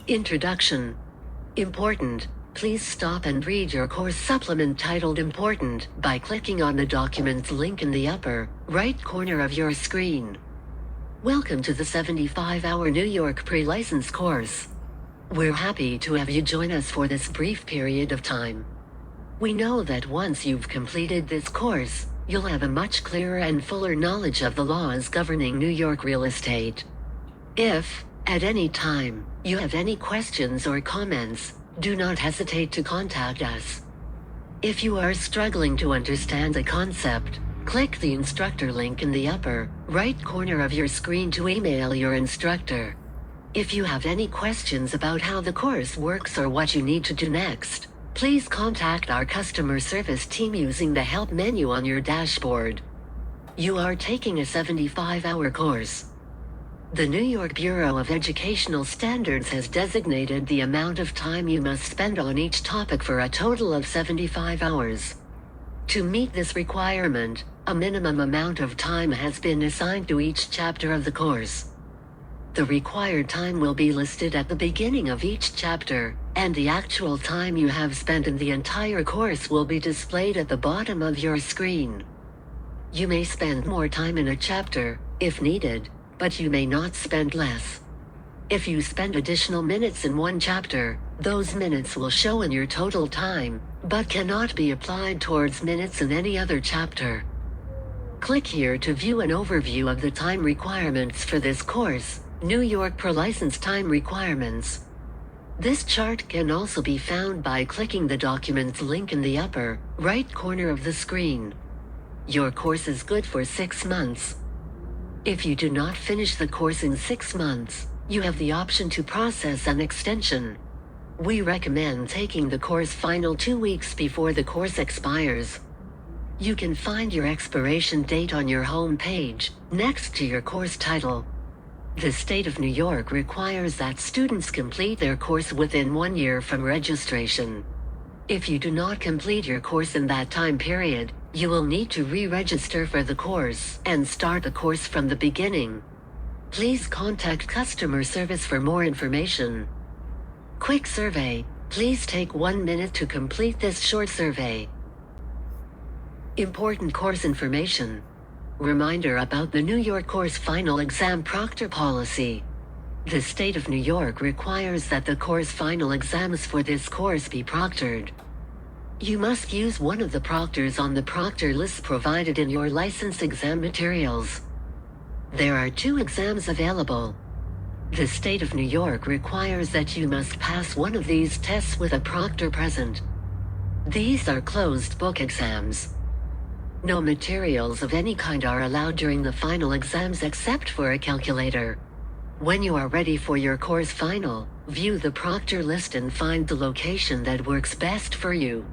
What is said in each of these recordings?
Introduction. Important. Please stop and read your course supplement titled Important by clicking on the document's link in the upper right corner of your screen. Welcome to the 75-hour New York pre-license course. We're happy to have you join us for this brief period of time. We know that once you've completed this course, you'll have a much clearer and fuller knowledge of the laws governing New York real estate. If, at any time, you have any questions or comments, do not hesitate to contact us. If you are struggling to understand a concept, click the instructor link in the upper right corner of your screen to email your instructor. If you have any questions about how the course works or what you need to do next, please contact our customer service team using the help menu on your dashboard. You are taking a 75-hour course. The New York Bureau of Educational Standards has designated the amount of time you must spend on each topic for a total of 75 hours. To meet this requirement, a minimum amount of time has been assigned to each chapter of the course. The required time will be listed at the beginning of each chapter, and the actual time you have spent in the entire course will be displayed at the bottom of your screen. You may spend more time in a chapter, if needed, but you may not spend less. If you spend additional minutes in one chapter, those minutes will show in your total time, but cannot be applied towards minutes in any other chapter. Click here to view an overview of the time requirements for this course, New York Pre-License Time Requirements. This chart can also be found by clicking the document's link in the upper right corner of the screen. Your course is good for 6 months. If you do not finish the course in 6 months, you have the option to process an extension. We recommend taking the course final 2 weeks before the course expires. You can find your expiration date on your home page, next to your course title. The state of New York requires that students complete their course within 1 year from registration. If you do not complete your course in that time period, you will need to re-register for the course and start the course from the beginning. Please contact customer service for more information. Quick survey. Please take 1 minute to complete this short survey. Important course information. Reminder about the New York Course Final Exam Proctor Policy. The state of New York requires that the course final exams for this course be proctored. You must use one of the proctors on the proctor list provided in your license exam materials. There are 2 exams available. The state of New York requires that you must pass one of these tests with a proctor present. These are closed book exams. No materials of any kind are allowed during the final exams except for a calculator. When you are ready for your course final, view the proctor list and find the location that works best for you.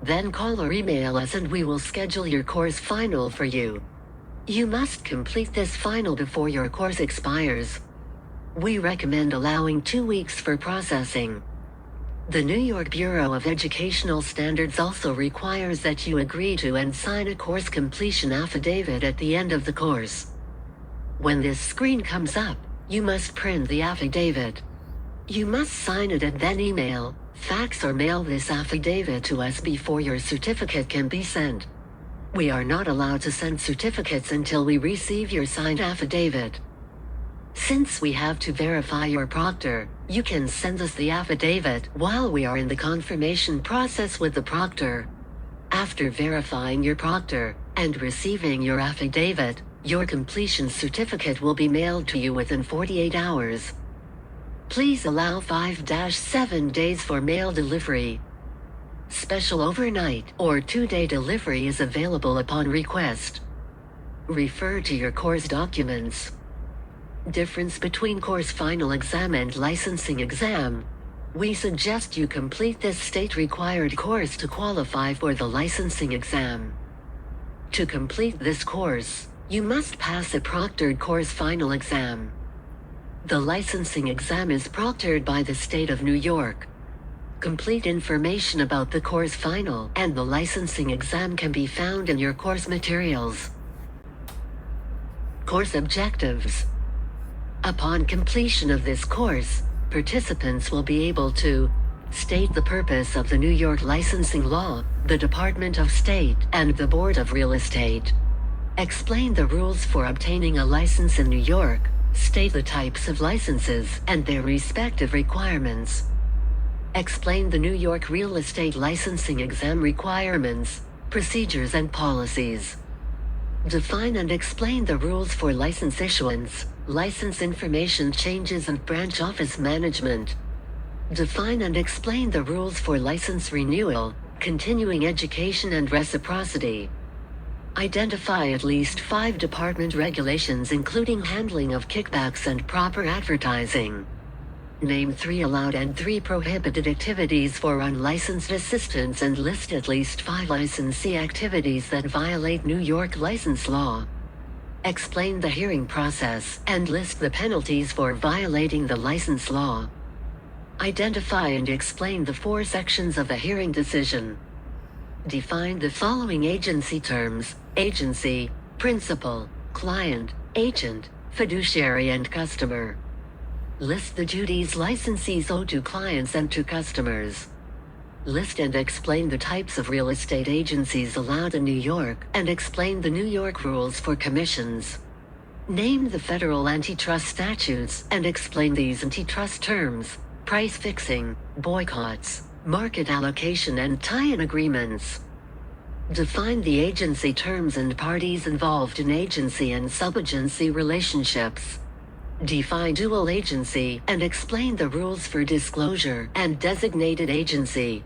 Then call or email us and we will schedule your course final for you. You must complete this final before your course expires. We recommend allowing 2 weeks for processing. The New York Bureau of Educational Standards also requires that you agree to and sign a course completion affidavit at the end of the course. When this screen comes up, you must print the affidavit. You must sign it and then email, fax or mail this affidavit to us before your certificate can be sent. We are not allowed to send certificates until we receive your signed affidavit. Since we have to verify your proctor, you can send us the affidavit while we are in the confirmation process with the proctor. After verifying your proctor and receiving your affidavit, your completion certificate will be mailed to you within 48 hours. Please allow 5-7 days for mail delivery. Special overnight or 2-day delivery is available upon request. Refer to your course documents. Difference between course final exam and licensing exam. We suggest you complete this state-required course to qualify for the licensing exam. To complete this course, you must pass a proctored course final exam. The licensing exam is proctored by the state of New York. Complete information about the course final and the licensing exam can be found in your course materials. Course objectives. Upon completion of this course, participants will be able to state the purpose of the New York licensing law, the Department of State, and the Board of Real Estate. Explain the rules for obtaining a license in New York, state the types of licenses and their respective requirements. Explain the New York real estate licensing exam requirements, procedures and policies. Define and explain the rules for license issuance, license information changes and branch office management. Define and explain the rules for license renewal, continuing education and reciprocity. Identify at least 5 department regulations including handling of kickbacks and proper advertising. Name 3 allowed and 3 prohibited activities for unlicensed assistants and list at least 5 licensee activities that violate New York license law. Explain the hearing process and list the penalties for violating the license law. Identify and explain the 4 sections of a hearing decision. Define the following agency terms: agency, principal, client, agent, fiduciary and customer. List the duties licensees owe to clients and to customers. List and explain the types of real estate agencies allowed in New York and explain the New York rules for commissions. Name the federal antitrust statutes and explain these antitrust terms: price fixing, boycotts, market allocation and tie-in agreements. Define the agency terms and parties involved in agency and subagency relationships. Define dual agency and explain the rules for disclosure and designated agency.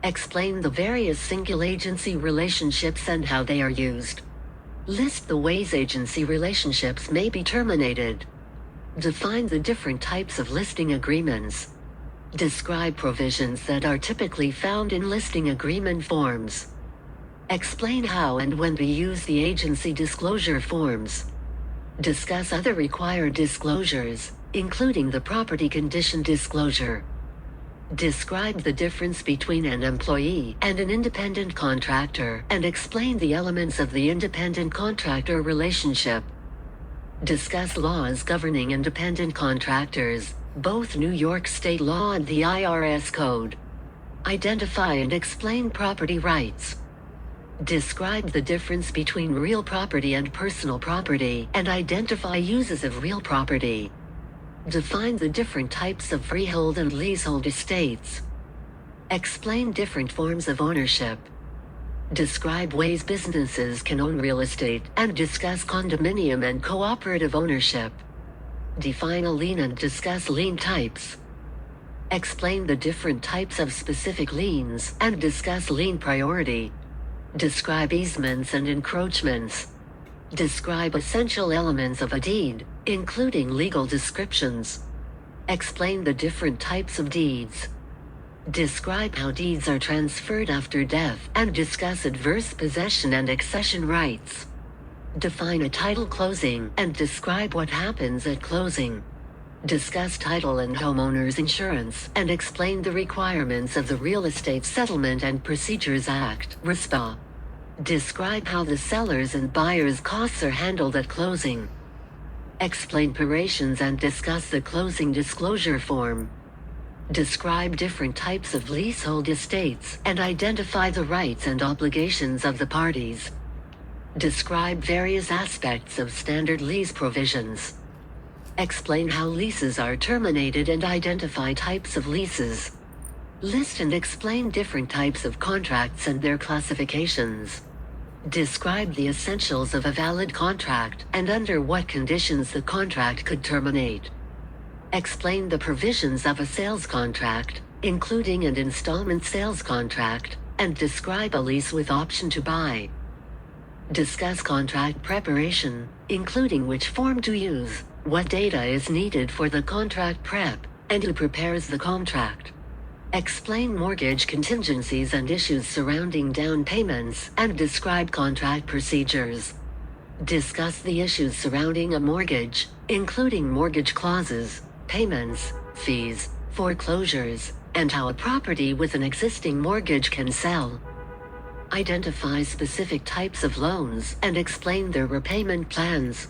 Explain the various single agency relationships and how they are used. List the ways agency relationships may be terminated. Define the different types of listing agreements. Describe provisions that are typically found in listing agreement forms. Explain how and when to use the agency disclosure forms. Discuss other required disclosures, including the property condition disclosure. Describe the difference between an employee and an independent contractor and explain the elements of the independent contractor relationship. Discuss laws governing independent contractors, both New York state law and the IRS code. Identify and explain property rights. Describe the difference between real property and personal property and identify uses of real property. Define the different types of freehold and leasehold estates. Explain different forms of ownership. Describe ways businesses can own real estate and discuss condominium and cooperative ownership. Define a lien and discuss lien types. Explain the different types of specific liens and discuss lien priority. Describe easements and encroachments. Describe essential elements of a deed, including legal descriptions. Explain the different types of deeds. Describe how deeds are transferred after death and discuss adverse possession and accession rights. Define a title closing and describe what happens at closing. Discuss title and homeowners insurance and explain the requirements of the Real Estate Settlement and Procedures Act, RESPA. Describe how the seller's and buyer's costs are handled at closing. Explain prorations and discuss the closing disclosure form. Describe different types of leasehold estates and identify the rights and obligations of the parties. Describe various aspects of standard lease provisions. Explain how leases are terminated and identify types of leases. List and explain different types of contracts and their classifications. Describe the essentials of a valid contract and under what conditions the contract could terminate. Explain the provisions of a sales contract, including an installment sales contract, and describe a lease with option to buy. Discuss contract preparation, including which form to use, what data is needed for the contract prep, and who prepares the contract. Explain mortgage contingencies and issues surrounding down payments and describe contract procedures. Discuss the issues surrounding a mortgage, including mortgage clauses, payments, fees, foreclosures, and how a property with an existing mortgage can sell. Identify specific types of loans and explain their repayment plans.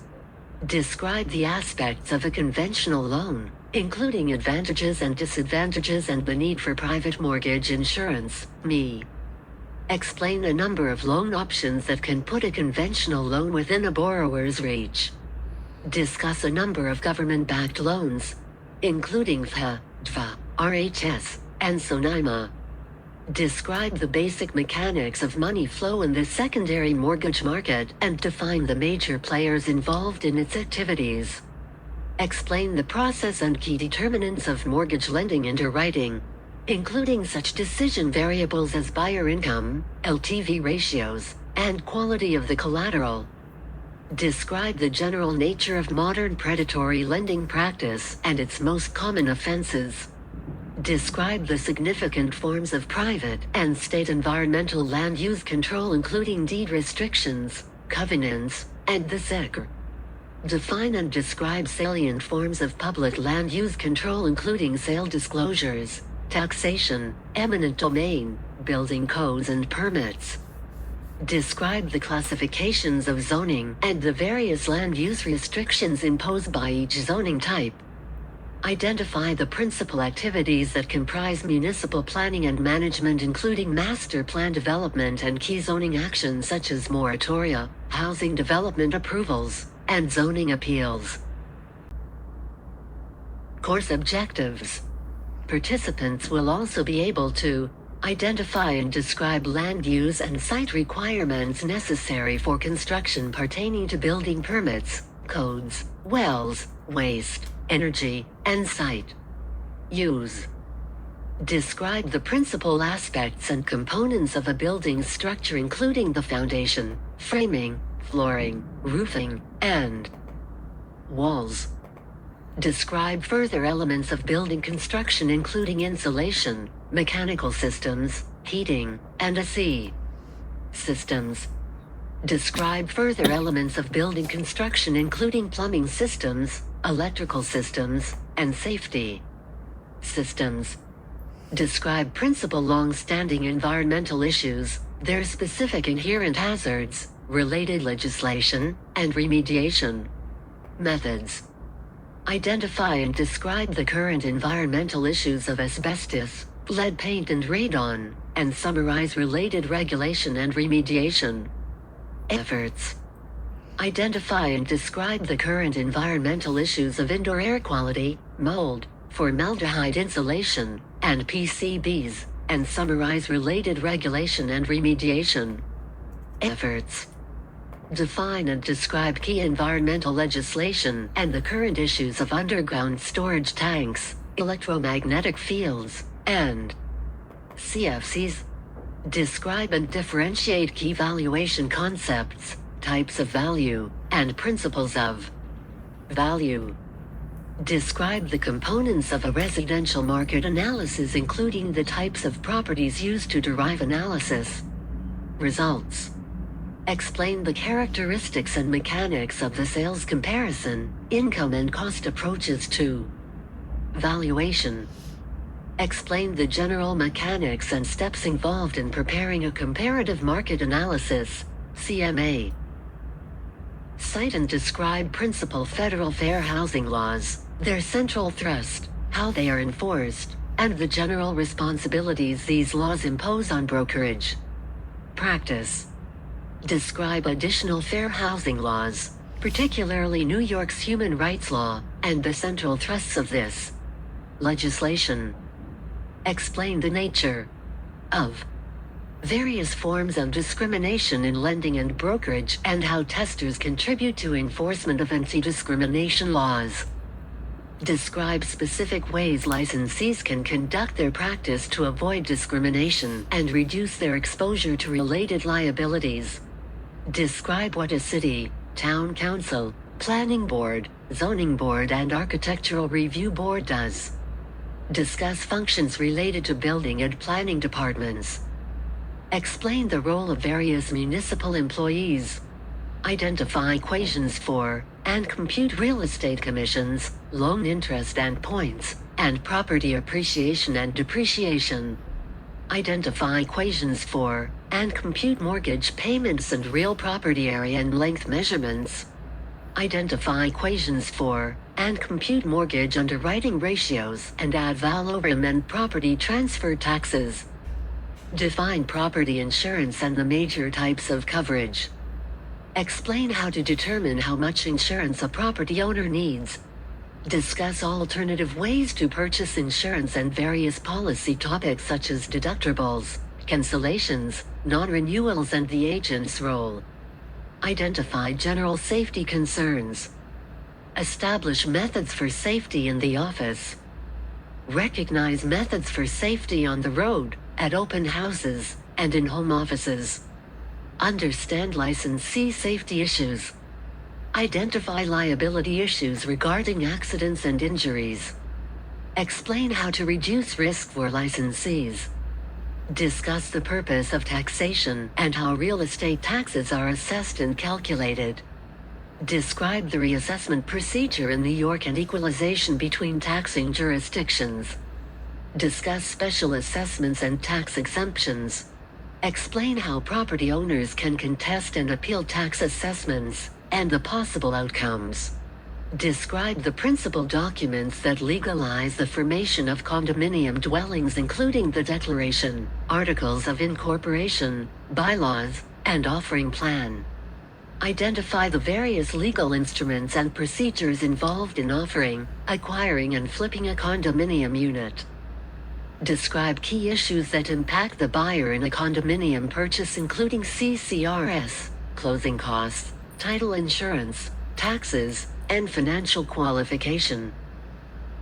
Describe the aspects of a conventional loan, including advantages and disadvantages and the need for private mortgage insurance. Me. Explain a number of loan options that can put a conventional loan within a borrower's reach. Discuss a number of government-backed loans, including FHA, DFA, RHS, and SONIMA. Describe the basic mechanics of money flow in the secondary mortgage market and define the major players involved in its activities. Explain the process and key determinants of mortgage lending underwriting, including such decision variables as buyer income, LTV ratios, and quality of the collateral. Describe the general nature of modern predatory lending practice and its most common offenses. Describe the significant forms of private and state environmental land use control, including deed restrictions, covenants, and the X.A.R. Define and describe salient forms of public land use control, including sale disclosures, taxation, eminent domain, building codes and permits. Describe the classifications of zoning and the various land use restrictions imposed by each zoning type. Identify the principal activities that comprise municipal planning and management, including master plan development and key zoning actions such as moratoria, housing development approvals, and zoning appeals. Course objectives. Participants will also be able to identify and describe land use and site requirements necessary for construction pertaining to building permits, codes, wells, waste, energy, and site use. Describe the principal aspects and components of a building structure, including the foundation, framing, flooring, roofing, and walls. Describe further elements of building construction, including insulation, mechanical systems, heating, and AC systems. Describe further elements of building construction, including plumbing systems, electrical systems, and safety systems. Describe principal long-standing environmental issues, their specific inherent hazards, related legislation, and remediation methods. Identify and describe the current environmental issues of asbestos, lead paint, and radon, and summarize related regulation and remediation efforts. Identify and describe the current environmental issues of indoor air quality, mold, formaldehyde insulation, and PCBs, and summarize related regulation and remediation efforts. Define and describe key environmental legislation and the current issues of underground storage tanks, electromagnetic fields, and CFCs. Describe and differentiate key valuation concepts, types of value, and principles of value. Describe the components of a residential market analysis, including the types of properties used to derive analysis results. Explain the characteristics and mechanics of the sales comparison, income and cost approaches to valuation. Explain the general mechanics and steps involved in preparing a comparative market analysis, CMA. Cite and describe principal federal fair housing laws, their central thrust, how they are enforced, and the general responsibilities these laws impose on brokerage practice. Describe additional fair housing laws, particularly New York's human rights law, and the central thrusts of this legislation. Explain the nature of various forms of discrimination in lending and brokerage and how testers contribute to enforcement of anti-discrimination laws. Describe specific ways licensees can conduct their practice to avoid discrimination and reduce their exposure to related liabilities. Describe what a city, town council, planning board, zoning board, and architectural review board does. Discuss functions related to building and planning departments. Explain the role of various municipal employees. Identify equations for and compute real estate commissions, loan interest and points, and property appreciation and depreciation. Identify equations for and compute mortgage payments and real property area and length measurements. Identify equations for and compute mortgage underwriting ratios and ad valorem and property transfer taxes. Define property insurance and the major types of coverage. Explain how to determine how much insurance a property owner needs. Discuss alternative ways to purchase insurance and various policy topics such as deductibles, cancellations, non-renewals, and the agent's role. Identify general safety concerns. Establish methods for safety in the office. Recognize methods for safety on the road, at open houses, and in home offices. Understand licensee safety issues. Identify liability issues regarding accidents and injuries. Explain how to reduce risk for licensees. Discuss the purpose of taxation and how real estate taxes are assessed and calculated. Describe the reassessment procedure in New York and equalization between taxing jurisdictions. Discuss special assessments and tax exemptions. Explain how property owners can contest and appeal tax assessments, and the possible outcomes. Describe the principal documents that legalize the formation of condominium dwellings, including the declaration, articles of incorporation, bylaws, and offering plan. Identify the various legal instruments and procedures involved in offering, acquiring, and flipping a condominium unit. Describe key issues that impact the buyer in a condominium purchase, including CCRS, closing costs, title insurance, taxes, and financial qualification.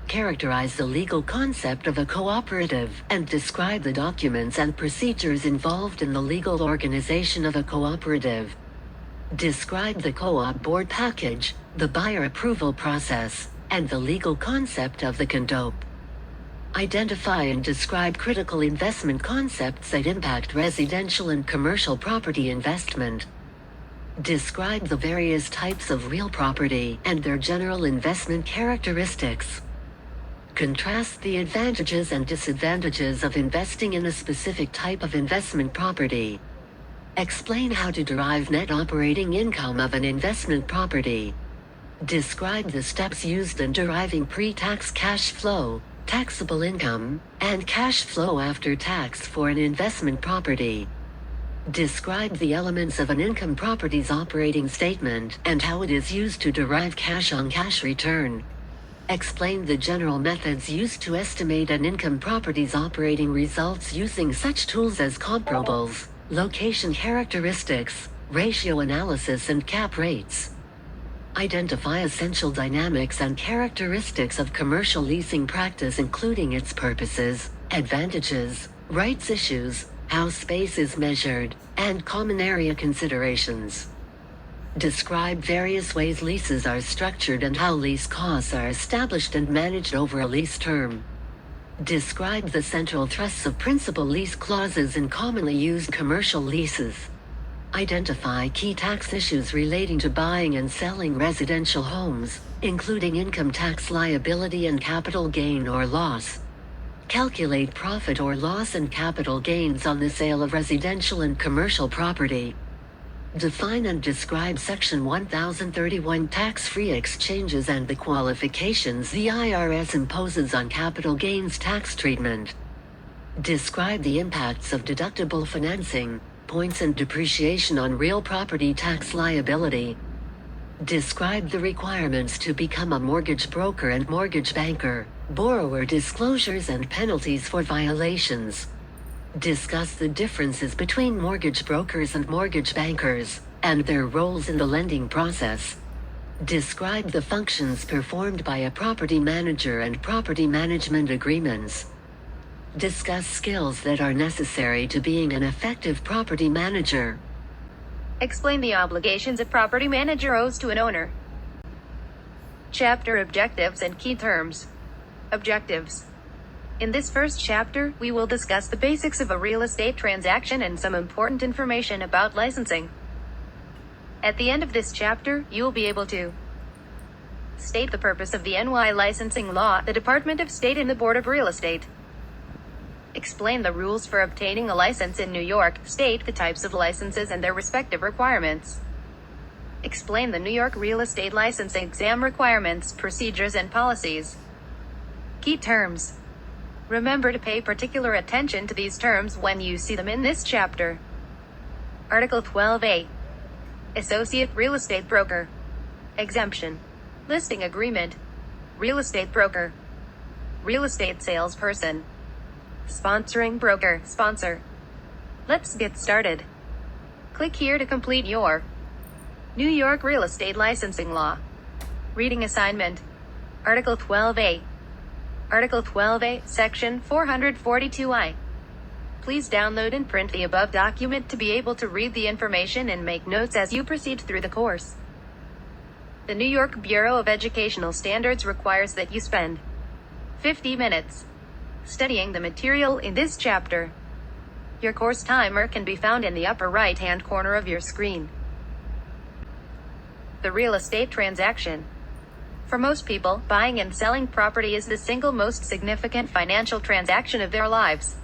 Characterize the legal concept of a cooperative and describe the documents and procedures involved in the legal organization of a cooperative. Describe the co-op board package, the buyer approval process, and the legal concept of the CONDOP. Identify and describe critical investment concepts that impact residential and commercial property investment. Describe the various types of real property and their general investment characteristics. Contrast the advantages and disadvantages of investing in a specific type of investment property. Explain how to derive net operating income of an investment property. Describe the steps used in deriving pre-tax cash flow, taxable income, and cash flow after tax for an investment property. Describe the elements of an income property's operating statement and how it is used to derive cash-on-cash return. Explain the general methods used to estimate an income property's operating results using such tools as comparables, location characteristics, ratio analysis, and cap rates. Identify essential dynamics and characteristics of commercial leasing practice, including its purposes, advantages, rights issues, how space is measured, and common area considerations. Describe various ways leases are structured and how lease costs are established and managed over a lease term. Describe the central thrusts of principal lease clauses in commonly used commercial leases. Identify key tax issues relating to buying and selling residential homes, including income tax liability and capital gain or loss. Calculate profit or loss and capital gains on the sale of residential and commercial property. Define and describe Section 1031 tax-free exchanges and the qualifications the IRS imposes on capital gains tax treatment. Describe the impacts of deductible financing, points, and depreciation on real property tax liability. Describe the requirements to become a mortgage broker and mortgage banker, borrower disclosures and penalties for violations. Discuss the differences between mortgage brokers and mortgage bankers, and their roles in the lending process. Describe the functions performed by a property manager and property management agreements. Discuss skills that are necessary to being an effective property manager. Explain the obligations a property manager owes to an owner. Chapter Objectives and Key Terms. Objectives. In this first chapter, we will discuss the basics of a real estate transaction and some important information about licensing. At the end of this chapter, you will be able to state the purpose of the NY licensing law, the Department of State, and the Board of Real Estate. Explain the rules for obtaining a license in New York State, the types of licenses and their respective requirements. Explain the New York real estate licensing exam requirements, procedures, and policies. Key terms. Remember to pay particular attention to these terms when you see them in this chapter. Article 12A. Associate real estate broker. Exemption. Listing agreement. Real estate broker. Real estate salesperson. Sponsoring broker, sponsor. Let's get started. Click here to complete your New York real estate licensing law. Reading assignment. Article 12A. Article 12A, Section 442I. Please download and print the above document to be able to read the information and make notes as you proceed through the course. The New York Bureau of Educational Standards requires that you spend 50 minutes studying the material in this chapter. Your course timer can be found in the upper right-hand corner of your screen. The real estate transaction. For most people, buying and selling property is the single most significant financial transaction of their lives.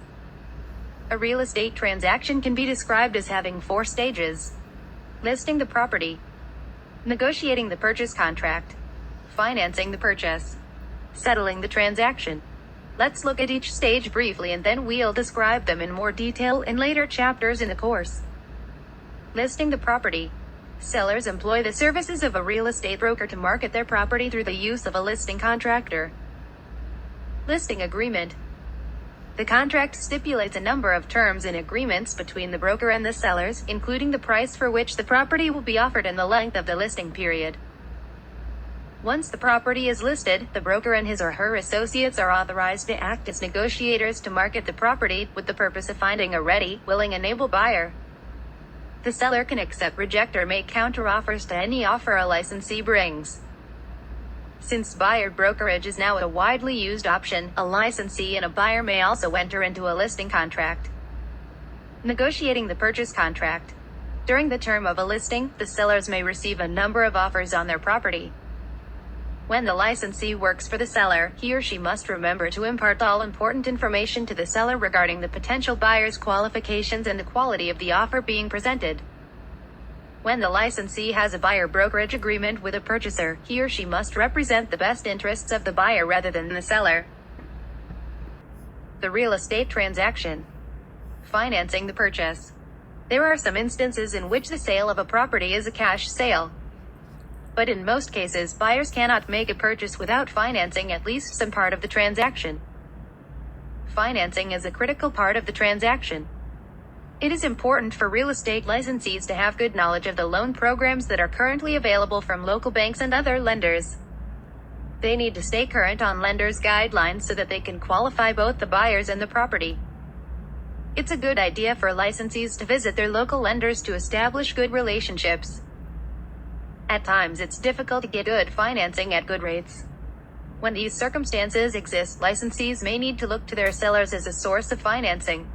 A real estate transaction can be described as having 4 stages: listing the property, negotiating the purchase contract, financing the purchase, settling the transaction. Let's look at each stage briefly and then we'll describe them in more detail in later chapters in the course. Listing the property. Sellers employ the services of a real estate broker to market their property through the use of a listing contractor. Listing agreement. The contract stipulates a number of terms and agreements between the broker and the sellers, including the price for which the property will be offered and the length of the listing period. Once the property is listed, the broker and his or her associates are authorized to act as negotiators to market the property, with the purpose of finding a ready, willing, and able buyer. The seller can accept, reject, or make counteroffers to any offer a licensee brings. Since buyer brokerage is now a widely used option, a licensee and a buyer may also enter into a listing contract. Negotiating the purchase contract. During the term of a listing, the sellers may receive a number of offers on their property. When the licensee works for the seller, he or she must remember to impart all important information to the seller regarding the potential buyer's qualifications and the quality of the offer being presented. When the licensee has a buyer brokerage agreement with a purchaser, he or she must represent the best interests of the buyer rather than the seller. The real estate transaction. Financing the purchase. There are some instances in which the sale of a property is a cash sale. But in most cases, buyers cannot make a purchase without financing at least some part of the transaction. Financing is a critical part of the transaction. It is important for real estate licensees to have good knowledge of the loan programs that are currently available from local banks and other lenders. They need to stay current on lenders' guidelines so that they can qualify both the buyers and the property. It's a good idea for licensees to visit their local lenders to establish good relationships. At times it's difficult to get good financing at good rates. When these circumstances exist, licensees may need to look to their sellers as a source of financing.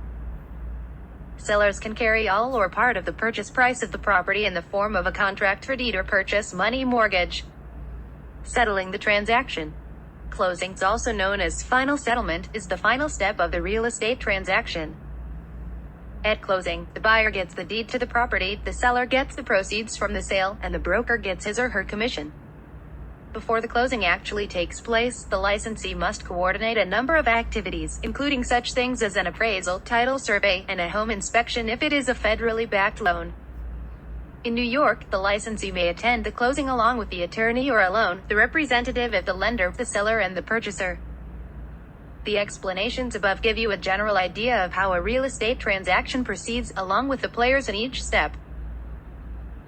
Sellers can carry all or part of the purchase price of the property in the form of a contract for deed or purchase money mortgage. Settling the transaction. Closing, also known as final settlement, is the final step of the real estate transaction. At closing, the buyer gets the deed to the property, the seller gets the proceeds from the sale, and the broker gets his or her commission. Before the closing actually takes place, the licensee must coordinate a number of activities, including such things as an appraisal, title survey, and a home inspection if it is a federally backed loan. In New York, the licensee may attend the closing along with the attorney or alone, the representative of the lender, the seller, and the purchaser. The explanations above give you a general idea of how a real estate transaction proceeds, along with the players in each step.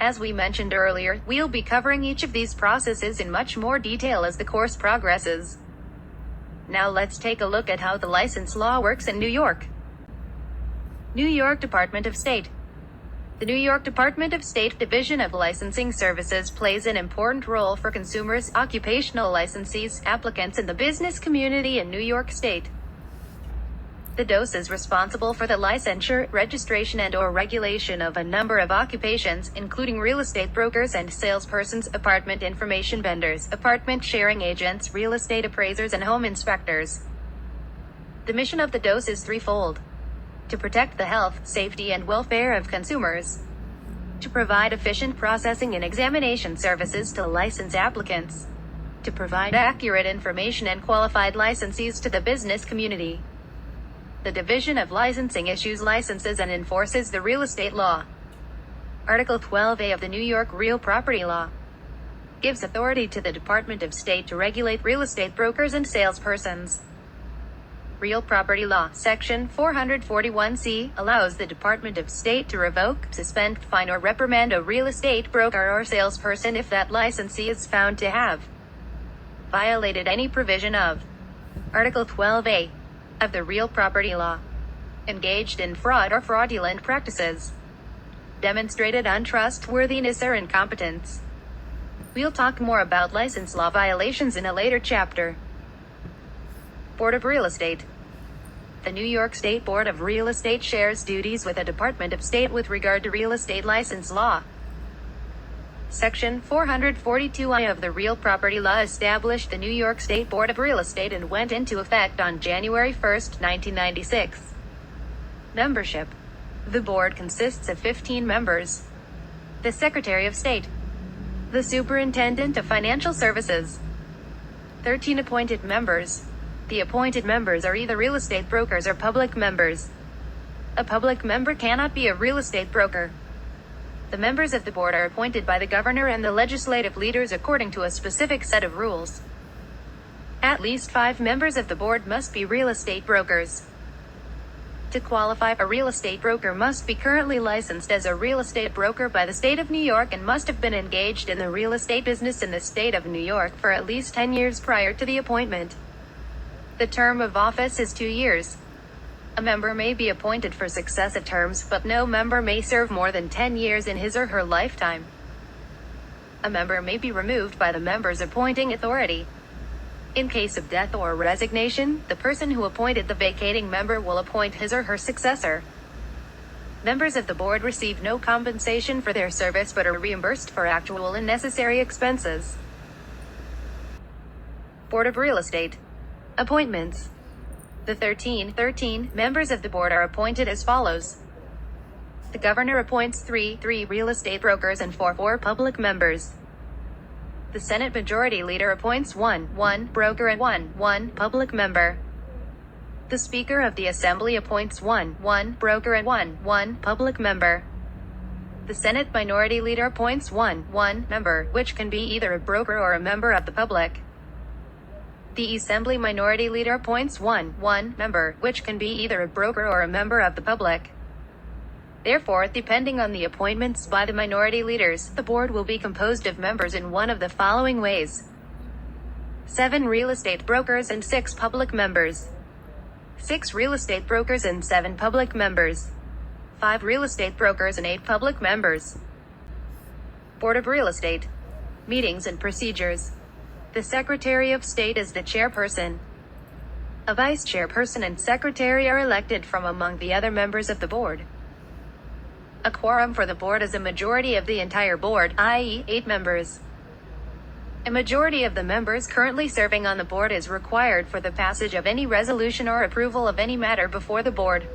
As we mentioned earlier, we'll be covering each of these processes in much more detail as the course progresses. Now let's take a look at how the license law works in New York. New York Department of State. The New York Department of State Division of Licensing Services plays an important role for consumers, occupational licensees, applicants, and the business community in New York State. The DOS is responsible for the licensure, registration, and/or regulation of a number of occupations, including real estate brokers and salespersons, apartment information vendors, apartment sharing agents, real estate appraisers, and home inspectors. The mission of the DOS is threefold: to protect the health, safety, and welfare of consumers, To provide efficient processing and examination services to license applicants. To provide accurate information and qualified licensees to the business community. The Division of Licensing issues licenses and enforces the real estate law. Article 12A of the New York Real Property Law gives authority to the Department of State to regulate real estate brokers and salespersons. Real Property Law, Section 441C, allows the Department of State to revoke, suspend, fine or reprimand a real estate broker or salesperson if that licensee is found to have violated any provision of Article 12A of the Real Property Law, engaged in fraud or fraudulent practices, demonstrated untrustworthiness or incompetence. We'll talk more about license law violations in a later chapter. Board of Real Estate. The New York State Board of Real Estate shares duties with the Department of State with regard to real estate license law. Section 442I of the Real Property Law established the New York State Board of Real Estate and went into effect on January 1, 1996. Membership. The board consists of 15 members. The Secretary of State. The Superintendent of Financial Services. 13 appointed members. The appointed members are either real estate brokers or public members. A public member cannot be a real estate broker. The members of the board are appointed by the governor and the legislative leaders according to a specific set of rules. At least 5 members of the board must be real estate brokers. To qualify, a real estate broker must be currently licensed as a real estate broker by the state of New York and must have been engaged in the real estate business in the state of New York for at least 10 years prior to the appointment. The term of office is 2 years. A member may be appointed for successive terms, but no member may serve more than 10 years in his or her lifetime. A member may be removed by the member's appointing authority. In case of death or resignation, the person who appointed the vacating member will appoint his or her successor. Members of the board receive no compensation for their service but are reimbursed for actual and necessary expenses. Board of Real Estate. Appointments. The 13 members of the board are appointed as follows. The governor appoints 3 real estate brokers and 4 public members. The Senate Majority Leader appoints 1 broker and 1 public member. The Speaker of the Assembly appoints 1 broker and 1 public member. The Senate Minority Leader appoints 1 member, which can be either a broker or a member of the public. The Assembly Minority Leader appoints 1 member, which can be either a broker or a member of the public. Therefore, depending on the appointments by the minority leaders, the board will be composed of members in one of the following ways. 7 real estate brokers and 6 public members. 6 real estate brokers and 7 public members. 5 real estate brokers and 8 public members. Board of Real Estate. Meetings and procedures. The Secretary of State is the chairperson. A vice chairperson and secretary are elected from among the other members of the board. A quorum for the board is a majority of the entire board, i.e., 8 members. A majority of the members currently serving on the board is required for the passage of any resolution or approval of any matter before the board.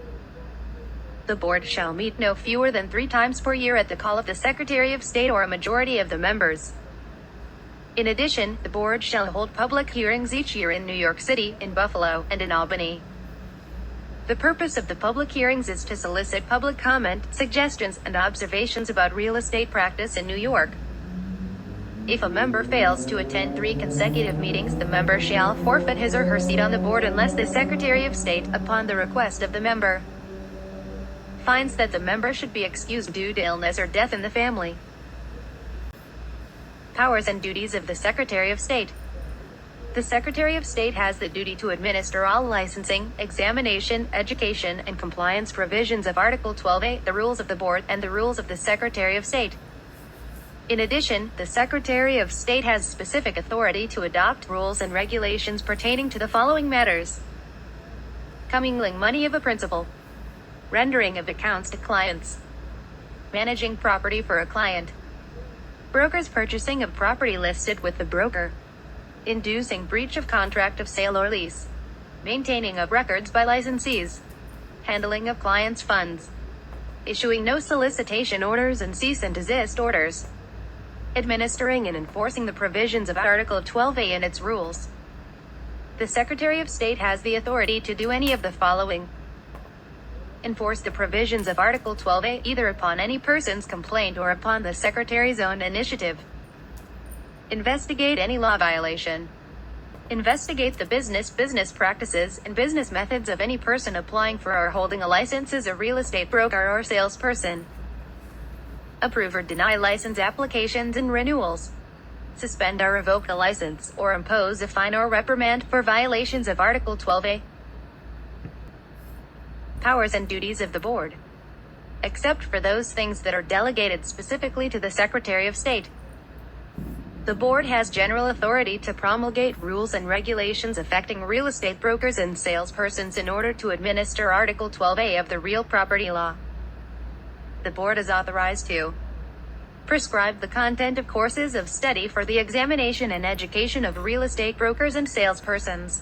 The board shall meet no fewer than 3 times per year at the call of the Secretary of State or a majority of the members. In addition, the board shall hold public hearings each year in New York City, in Buffalo, and in Albany. The purpose of the public hearings is to solicit public comment, suggestions, and observations about real estate practice in New York. If a member fails to attend 3 consecutive meetings, the member shall forfeit his or her seat on the board unless the Secretary of State, upon the request of the member, finds that the member should be excused due to illness or death in the family. Powers and duties of the Secretary of State. The Secretary of State has the duty to administer all licensing, examination, education, and compliance provisions of Article 12A, the rules of the board, and the rules of the Secretary of State. In addition, the Secretary of State has specific authority to adopt rules and regulations pertaining to the following matters: commingling money of a principal, rendering of accounts to clients, managing property for a client, brokers purchasing of property listed with the broker, inducing breach of contract of sale or lease, maintaining of records by licensees, handling of clients' funds, issuing no solicitation orders and cease and desist orders, administering and enforcing the provisions of Article 12A and its rules. The Secretary of State has the authority to do any of the following: enforce the provisions of Article 12A either upon any person's complaint or upon the Secretary's own initiative. Investigate any law violation. Investigate the business practices, and business methods of any person applying for or holding a license as a real estate broker or salesperson. Approve or deny license applications and renewals. Suspend or revoke a license, or impose a fine or reprimand for violations of Article 12A. Powers and duties of the Board. Except for those things that are delegated specifically to the Secretary of State, the Board has general authority to promulgate rules and regulations affecting real estate brokers and salespersons in order to administer Article 12A of the Real Property Law. The Board is authorized to prescribe the content of courses of study for the examination and education of real estate brokers and salespersons,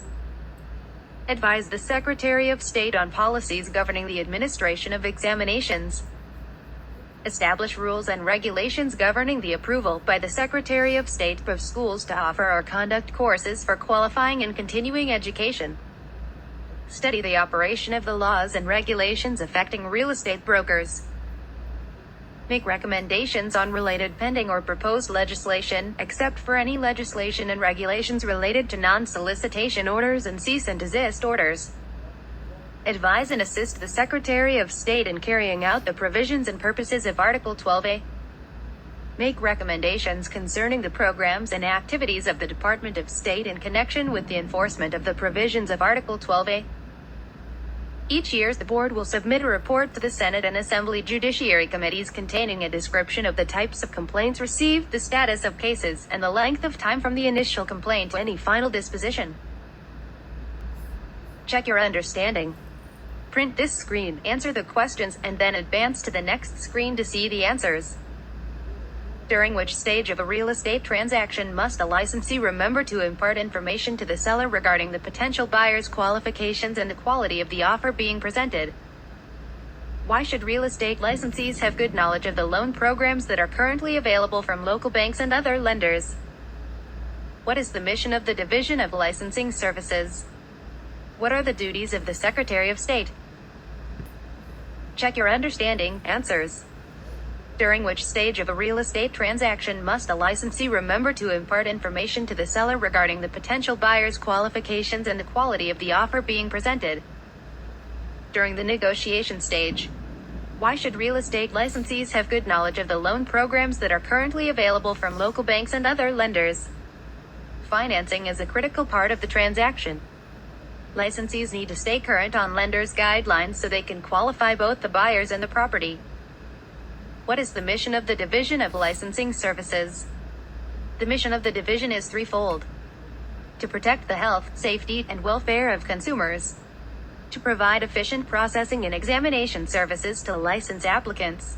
advise the Secretary of State on policies governing the administration of examinations, establish rules and regulations governing the approval by the Secretary of State of schools to offer or conduct courses for qualifying and continuing education, study the operation of the laws and regulations affecting real estate brokers, make recommendations on related pending or proposed legislation, except for any legislation and regulations related to non-solicitation orders and cease and desist orders, advise and assist the Secretary of State in carrying out the provisions and purposes of Article 12A, make recommendations concerning the programs and activities of the Department of State in connection with the enforcement of the provisions of Article 12A. Each year, the Board will submit a report to the Senate and Assembly Judiciary Committees containing a description of the types of complaints received, the status of cases, and the length of time from the initial complaint to any final disposition. Check your understanding. Print this screen, answer the questions, and then advance to the next screen to see the answers. During which stage of a real estate transaction must a licensee remember to impart information to the seller regarding the potential buyer's qualifications and the quality of the offer being presented? Why should real estate licensees have good knowledge of the loan programs that are currently available from local banks and other lenders? What is the mission of the Division of Licensing Services? What are the duties of the Secretary of State? Check your understanding, answers. During which stage of a real estate transaction must a licensee remember to impart information to the seller regarding the potential buyer's qualifications and the quality of the offer being presented? During the negotiation stage. Why should real estate licensees have good knowledge of the loan programs that are currently available from local banks and other lenders? Financing is a critical part of the transaction. Licensees need to stay current on lenders' guidelines so they can qualify both the buyers and the property. What is the mission of the Division of Licensing Services? The mission of the division is threefold: to protect the health, safety, and welfare of consumers, to provide efficient processing and examination services to license applicants,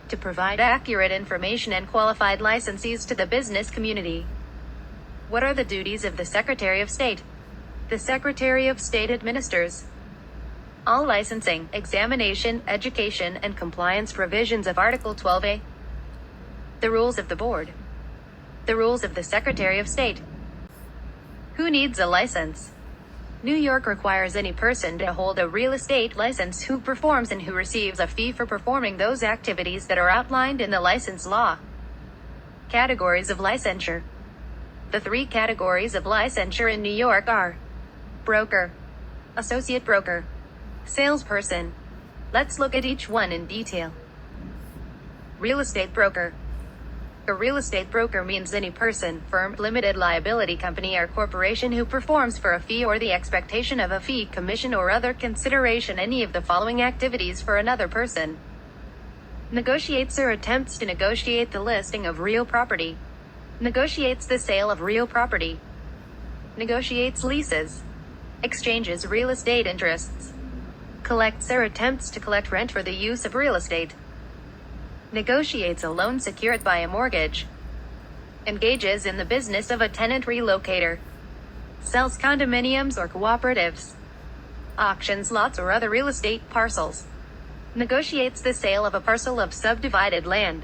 to provide accurate information and qualified licensees to the business community. What are the duties of the Secretary of State? The Secretary of State administers all licensing, examination, education, and compliance provisions of Article 12A. The rules of the Board. The rules of the Secretary of State. Who needs a license? New York requires any person to hold a real estate license who performs and who receives a fee for performing those activities that are outlined in the license law. Categories of licensure. The three categories of licensure in New York are broker, associate broker, salesperson. Let's look at each one in detail. Real estate broker. A real estate broker means any person, firm, limited liability company or corporation who performs for a fee or the expectation of a fee, commission or other consideration any of the following activities for another person. Negotiates or attempts to negotiate the listing of real property. Negotiates the sale of real property. Negotiates leases. Exchanges real estate interests. Collects or attempts to collect rent for the use of real estate. Negotiates a loan secured by a mortgage. Engages in the business of a tenant relocator. Sells condominiums or cooperatives. Auctions lots or other real estate parcels. negotiates the sale of a parcel of subdivided land,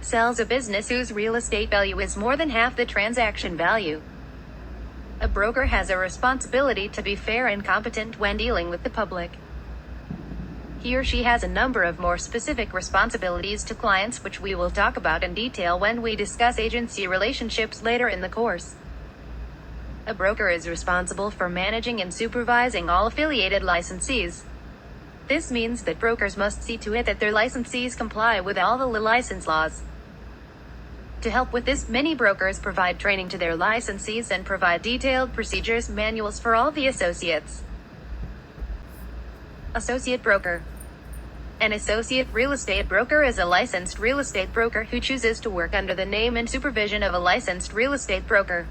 sells a business whose real estate value is more than half the transaction value. A broker has a responsibility to be fair and competent when dealing with the public. He or she has a number of more specific responsibilities to clients, which we will talk about in detail when we discuss agency relationships later in the course. A broker is responsible for managing and supervising all affiliated licensees. This means that brokers must see to it that their licensees comply with all the license laws. To help with this, many brokers provide training to their licensees and provide detailed procedures manuals for all the associates. Associate broker. An associate real estate broker is a licensed real estate broker who chooses to work under the name and supervision of a licensed real estate broker.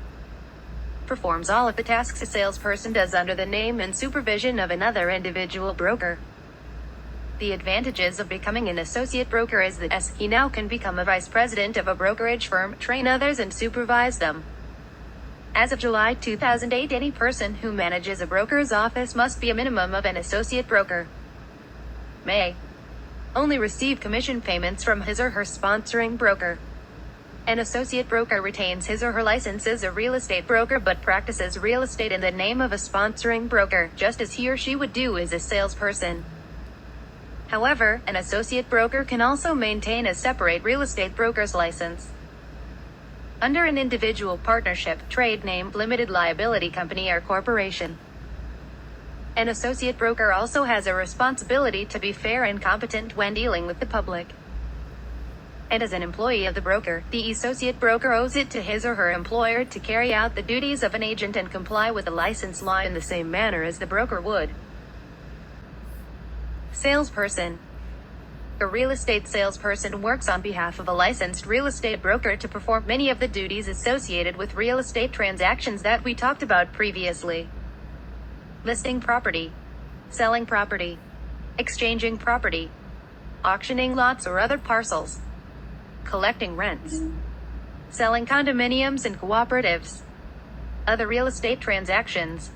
Performs all of the tasks a salesperson does under the name and supervision of another individual broker. The advantages of becoming an associate broker is that he now can become a vice president of a brokerage firm, train others and supervise them. As of July 2008, any person who manages a broker's office must be a minimum of an associate broker. May only receive commission payments from his or her sponsoring broker. An associate broker retains his or her license as a real estate broker but practices real estate in the name of a sponsoring broker, just as he or she would do as a salesperson. However, an associate broker can also maintain a separate real estate broker's license. Under an individual partnership, trade name, limited liability company or corporation. An associate broker also has a responsibility to be fair and competent when dealing with the public. And as an employee of the broker, the associate broker owes it to his or her employer to carry out the duties of an agent and comply with the license law in the same manner as the broker would. Salesperson. A real estate salesperson works on behalf of a licensed real estate broker to perform many of the duties associated with real estate transactions that we talked about previously. Listing property, selling property, exchanging property, auctioning lots or other parcels, collecting rents, selling condominiums and cooperatives, other real estate transactions.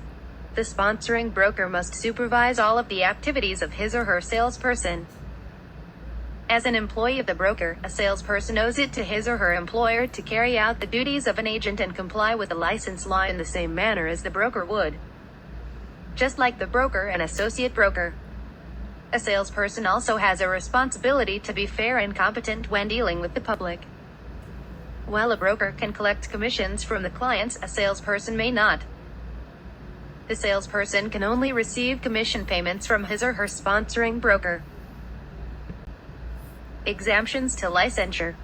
The sponsoring broker must supervise all of the activities of his or her salesperson. As an employee of the broker, a salesperson owes it to his or her employer to carry out the duties of an agent and comply with the license law in the same manner as the broker would. Just like the broker and associate broker, a salesperson also has a responsibility to be fair and competent when dealing with the public. While a broker can collect commissions from the clients, a salesperson may not. The salesperson can only receive commission payments from his or her sponsoring broker. Exemptions to licensure.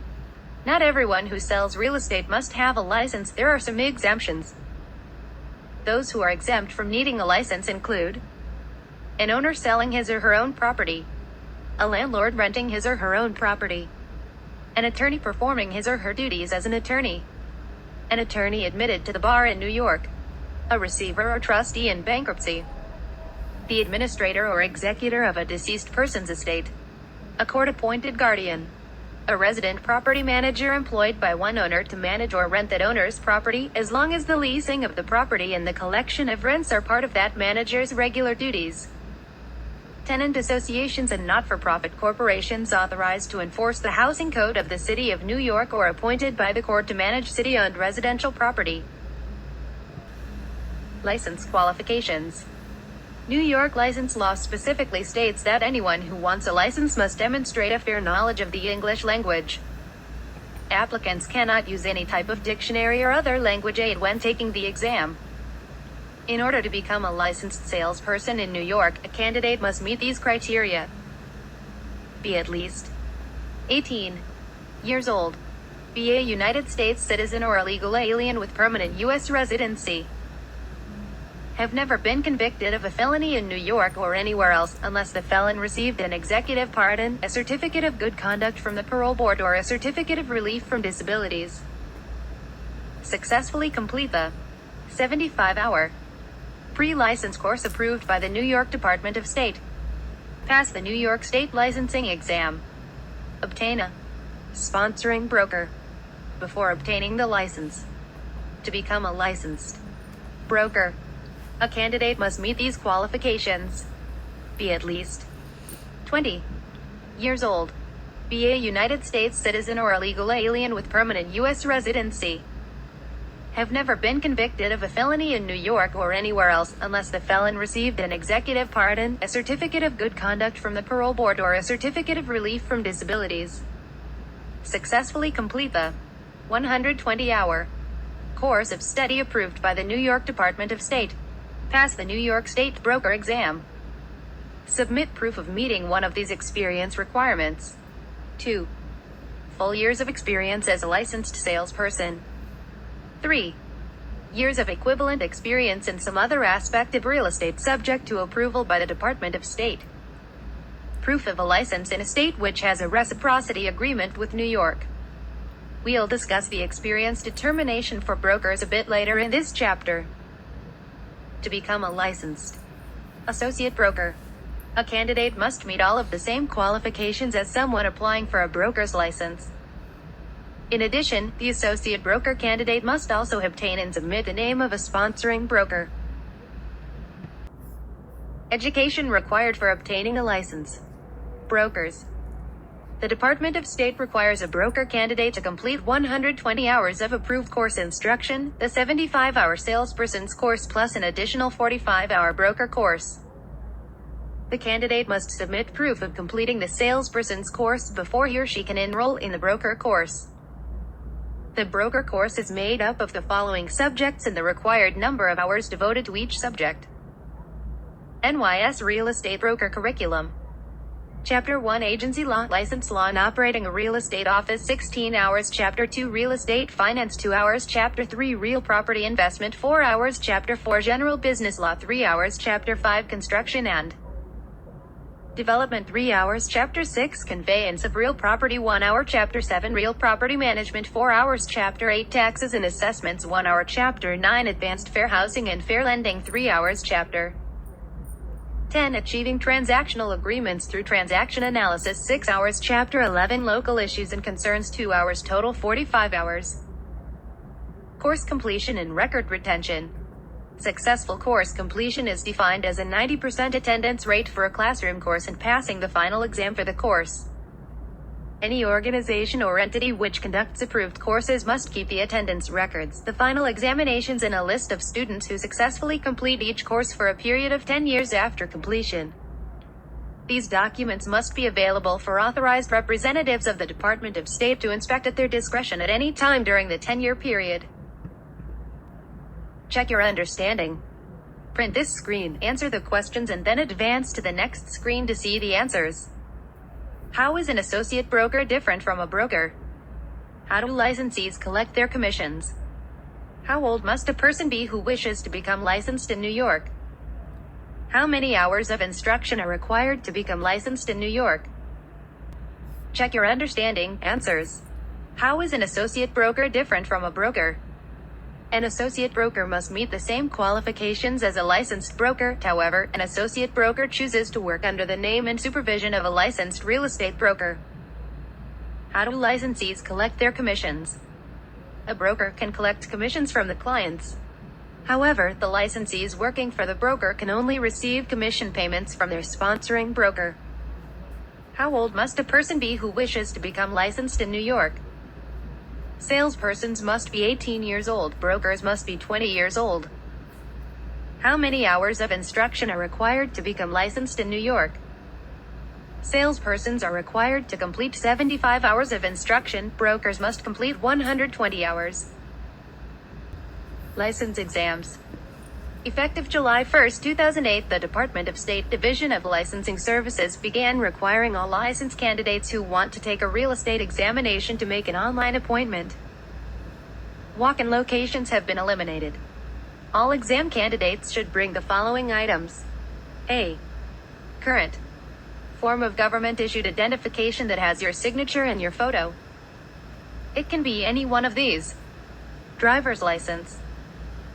Not everyone who sells real estate must have a license. There are some exemptions. Those who are exempt from needing a license include an owner selling his or her own property, a landlord renting his or her own property, an attorney performing his or her duties as an attorney, an attorney admitted to the bar in New York, a receiver or trustee in bankruptcy, the administrator or executor of a deceased person's estate, a court-appointed guardian, a resident property manager employed by one owner to manage or rent that owner's property, as long as the leasing of the property and the collection of rents are part of that manager's regular duties. Tenant associations and not-for-profit corporations authorized to enforce the housing code of the City of New York or appointed by the court to manage city-owned residential property. License qualifications. New York license law specifically states that anyone who wants a license must demonstrate a fair knowledge of the English language. Applicants cannot use any type of dictionary or other language aid when taking the exam. In order to become a licensed salesperson in New York, a candidate must meet these criteria. Be at least 18 years old. Be a United States citizen or a legal alien with permanent U.S. residency. Have never been convicted of a felony in New York or anywhere else, unless the felon received an executive pardon, a certificate of good conduct from the parole board, or a certificate of relief from disabilities. Successfully complete the 75-hour pre-license course approved by the New York Department of State. Pass the New York State licensing exam. Obtain a sponsoring broker before obtaining the license. To become a licensed broker, a candidate must meet these qualifications. Be at least 20 years old. Be a United States citizen or a legal alien with permanent U.S. residency. Have never been convicted of a felony in New York or anywhere else, unless the felon received an executive pardon, a certificate of good conduct from the parole board, or a certificate of relief from disabilities. Successfully complete the 120-hour course of study approved by the New York Department of State. Pass the New York State broker exam. Submit proof of meeting one of these experience requirements. 2. Full years of experience as a licensed salesperson. 3. Years of equivalent experience in some other aspect of real estate subject to approval by the Department of State. Proof of a license in a state which has a reciprocity agreement with New York. We'll discuss the experience determination for brokers a bit later in this chapter. To become a licensed associate broker, a candidate must meet all of the same qualifications as someone applying for a broker's license. In addition, the associate broker candidate must also obtain and submit the name of a sponsoring broker. Education required for obtaining a license. Brokers. The Department of State requires a broker candidate to complete 120 hours of approved course instruction, the 75-hour salesperson's course plus an additional 45-hour broker course. The candidate must submit proof of completing the salesperson's course before he or she can enroll in the broker course. The broker course is made up of the following subjects and the required number of hours devoted to each subject. NYS Real Estate Broker Curriculum. Chapter 1 Agency Law, License Law and Operating a Real Estate Office 16 hours. Chapter 2 Real Estate Finance 2 hours. Chapter 3 Real Property Investment 4 hours. Chapter 4 General Business Law 3 hours. Chapter 5 Construction and Development 3 hours. Chapter 6 Conveyance of Real Property 1 hour. Chapter 7 Real Property Management 4 hours. Chapter 8 Taxes and Assessments 1 hour. Chapter 9 Advanced Fair Housing and Fair Lending 3 hours. Chapter 10 Achieving Transactional Agreements through Transaction Analysis 6 hours. Chapter 11 Local Issues and Concerns 2 hours. Total 45 hours. Course completion and record retention. Successful course completion is defined as a 90% attendance rate for a classroom course and passing the final exam for the course. Any organization or entity which conducts approved courses must keep the attendance records, the final examinations, and a list of students who successfully complete each course for a period of 10 years after completion. These documents must be available for authorized representatives of the Department of State to inspect at their discretion at any time during the 10-year period. Check your understanding. Print this screen, answer the questions, and then advance to the next screen to see the answers. How is an associate broker different from a broker? How do licensees collect their commissions? How old must a person be who wishes to become licensed in New York? How many hours of instruction are required to become licensed in New York? Check your understanding, answers. How is an associate broker different from a broker? An associate broker must meet the same qualifications as a licensed broker. However, an associate broker chooses to work under the name and supervision of a licensed real estate broker. How do licensees collect their commissions? A broker can collect commissions from the clients. However, the licensees working for the broker can only receive commission payments from their sponsoring broker. How old must a person be who wishes to become licensed in New York? Salespersons must be 18 years old. Brokers must be 20 years old. How many hours of instruction are required to become licensed in New York? Salespersons are required to complete 75 hours of instruction. Brokers must complete 120 hours. License exams. Effective July 1, 2008, the Department of State Division of Licensing Services began requiring all licensed candidates who want to take a real estate examination to make an online appointment. Walk-in locations have been eliminated. All exam candidates should bring the following items. A. Current form of government-issued identification that has your signature and your photo. It can be any one of these. Driver's license.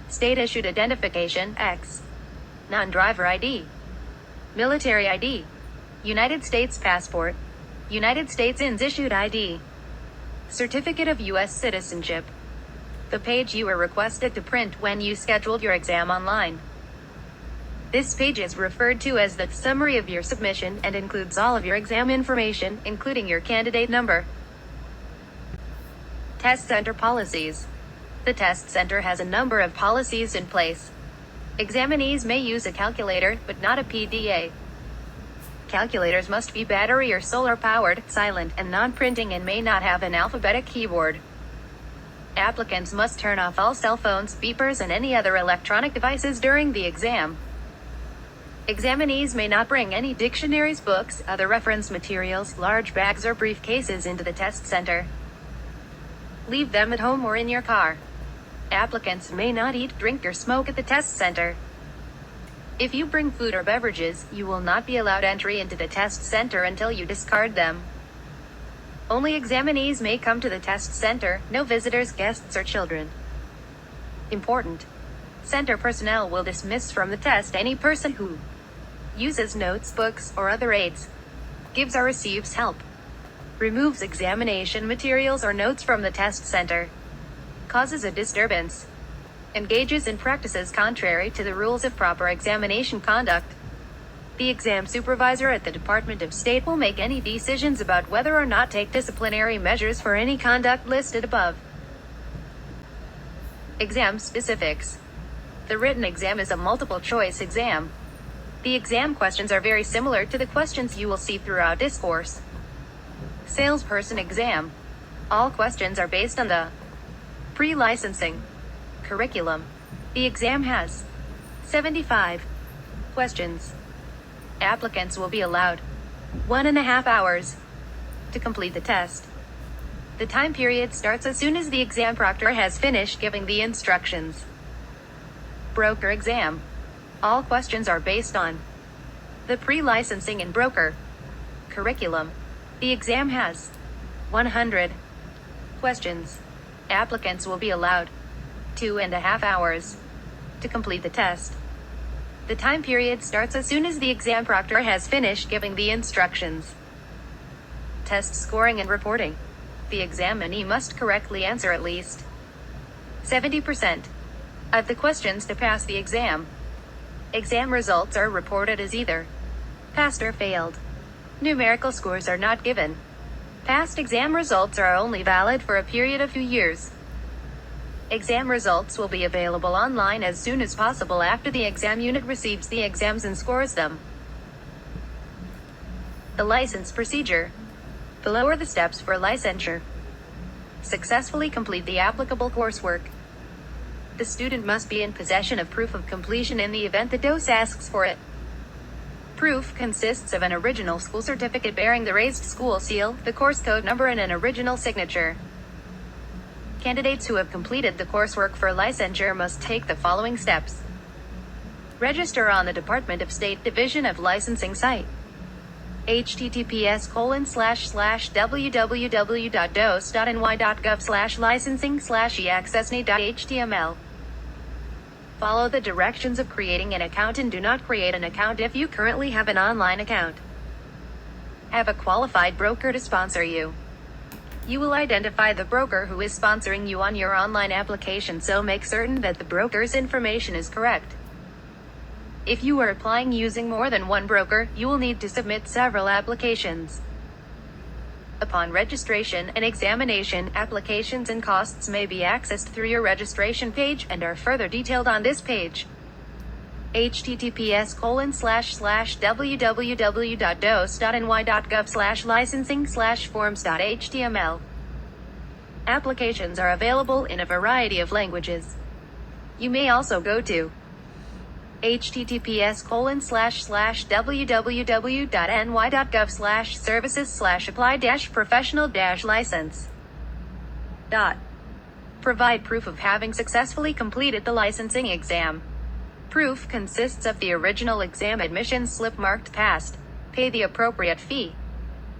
State-issued identification, X. Non-driver ID. Military ID. United States passport. United States issued ID. Certificate of U.S. citizenship. The page you were requested to print when you scheduled your exam online. This page is referred to as the summary of your submission and includes all of your exam information, including your candidate number. Test Center Policies. The Test Center has a number of policies in place. Examinees may use a calculator, but not a PDA. Calculators must be battery or solar powered, silent, and non-printing, and may not have an alphabetic keyboard. Applicants must turn off all cell phones, beepers, and any other electronic devices during the exam. Examinees may not bring any dictionaries, books, other reference materials, large bags, or briefcases into the test center. Leave them at home or in your car. Applicants may not eat, drink, or smoke at the test center. If you bring food or beverages, you will not be allowed entry into the test center until you discard them. Only examinees may come to the test center, no visitors, guests, or children. Important. Center personnel will dismiss from the test any person who uses notes, books, or other aids, gives or receives help, removes examination materials or notes from the test center, causes a disturbance, engages in practices contrary to the rules of proper examination conduct. The exam supervisor at the Department of State will make any decisions about whether or not take disciplinary measures for any conduct listed above. Exam specifics. The written exam is a multiple-choice exam. The exam questions are very similar to the questions you will see throughout this course. Salesperson exam. All questions are based on the pre-licensing curriculum. The exam has 75 questions. Applicants will be allowed 1.5 hours to complete the test. The time period starts as soon as the exam proctor has finished giving the instructions. Broker exam. All questions are based on the pre-licensing and broker curriculum. The exam has 100 questions. Applicants will be allowed 2.5 hours to complete the test. The time period starts as soon as the exam proctor has finished giving the instructions. Test scoring and reporting. The examinee must correctly answer at least 70% of the questions to pass the exam. Exam results are reported as either passed or failed. Numerical scores are not given. Past exam results are only valid for a period of 2 years. Exam results will be available online as soon as possible after the exam unit receives the exams and scores them. The license procedure. Below are the steps for licensure. Successfully complete the applicable coursework. The student must be in possession of proof of completion in the event the DOS asks for it. Proof consists of an original school certificate bearing the raised school seal, the course code number, and an original signature. Candidates who have completed the coursework for licensure must take the following steps. Register on the Department of State Division of Licensing site. https://www.dos.ny.gov/licensing/eaccessny.html. Follow the directions of creating an account and do not create an account if you currently have an online account. Have a qualified broker to sponsor you. You will identify the broker who is sponsoring you on your online application, so make certain that the broker's information is correct. If you are applying using more than one broker, you will need to submit several applications. Upon registration and examination, applications and costs may be accessed through your registration page and are further detailed on this page. https://www.dos.ny.gov/licensing/forms.html. Applications are available in a variety of languages. You may also go to https://www.ny.gov/services/apply-professional-license. Provide proof of having successfully completed the licensing exam. Proof consists of the original exam admission slip marked passed. Pay the appropriate fee.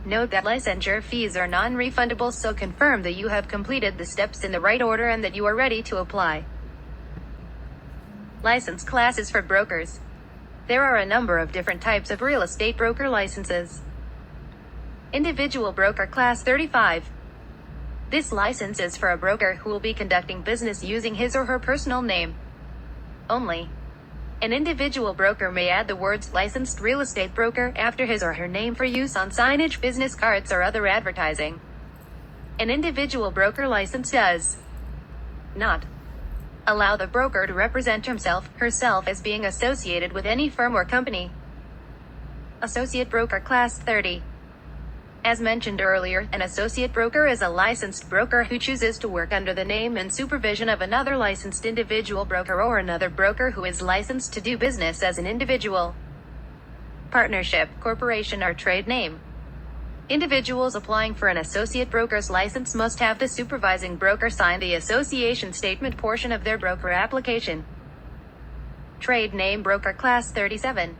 Note that licensure fees are non-refundable, so confirm that you have completed the steps in the right order and that you are ready to apply. License classes for brokers. There are a number of different types of real estate broker licenses. Individual broker class 35. This license is for a broker who will be conducting business using his or her personal name only. An individual broker may add the words licensed real estate broker after his or her name for use on signage, business cards, or other advertising. An individual broker license does not allow the broker to represent himself, herself as being associated with any firm or company. Associate Broker Class 30. As mentioned earlier, an associate broker is a licensed broker who chooses to work under the name and supervision of another licensed individual broker or another broker who is licensed to do business as an individual, partnership, corporation, or trade name. Individuals applying for an associate broker's license must have the supervising broker sign the association statement portion of their broker application. Trade Name Broker Class 37.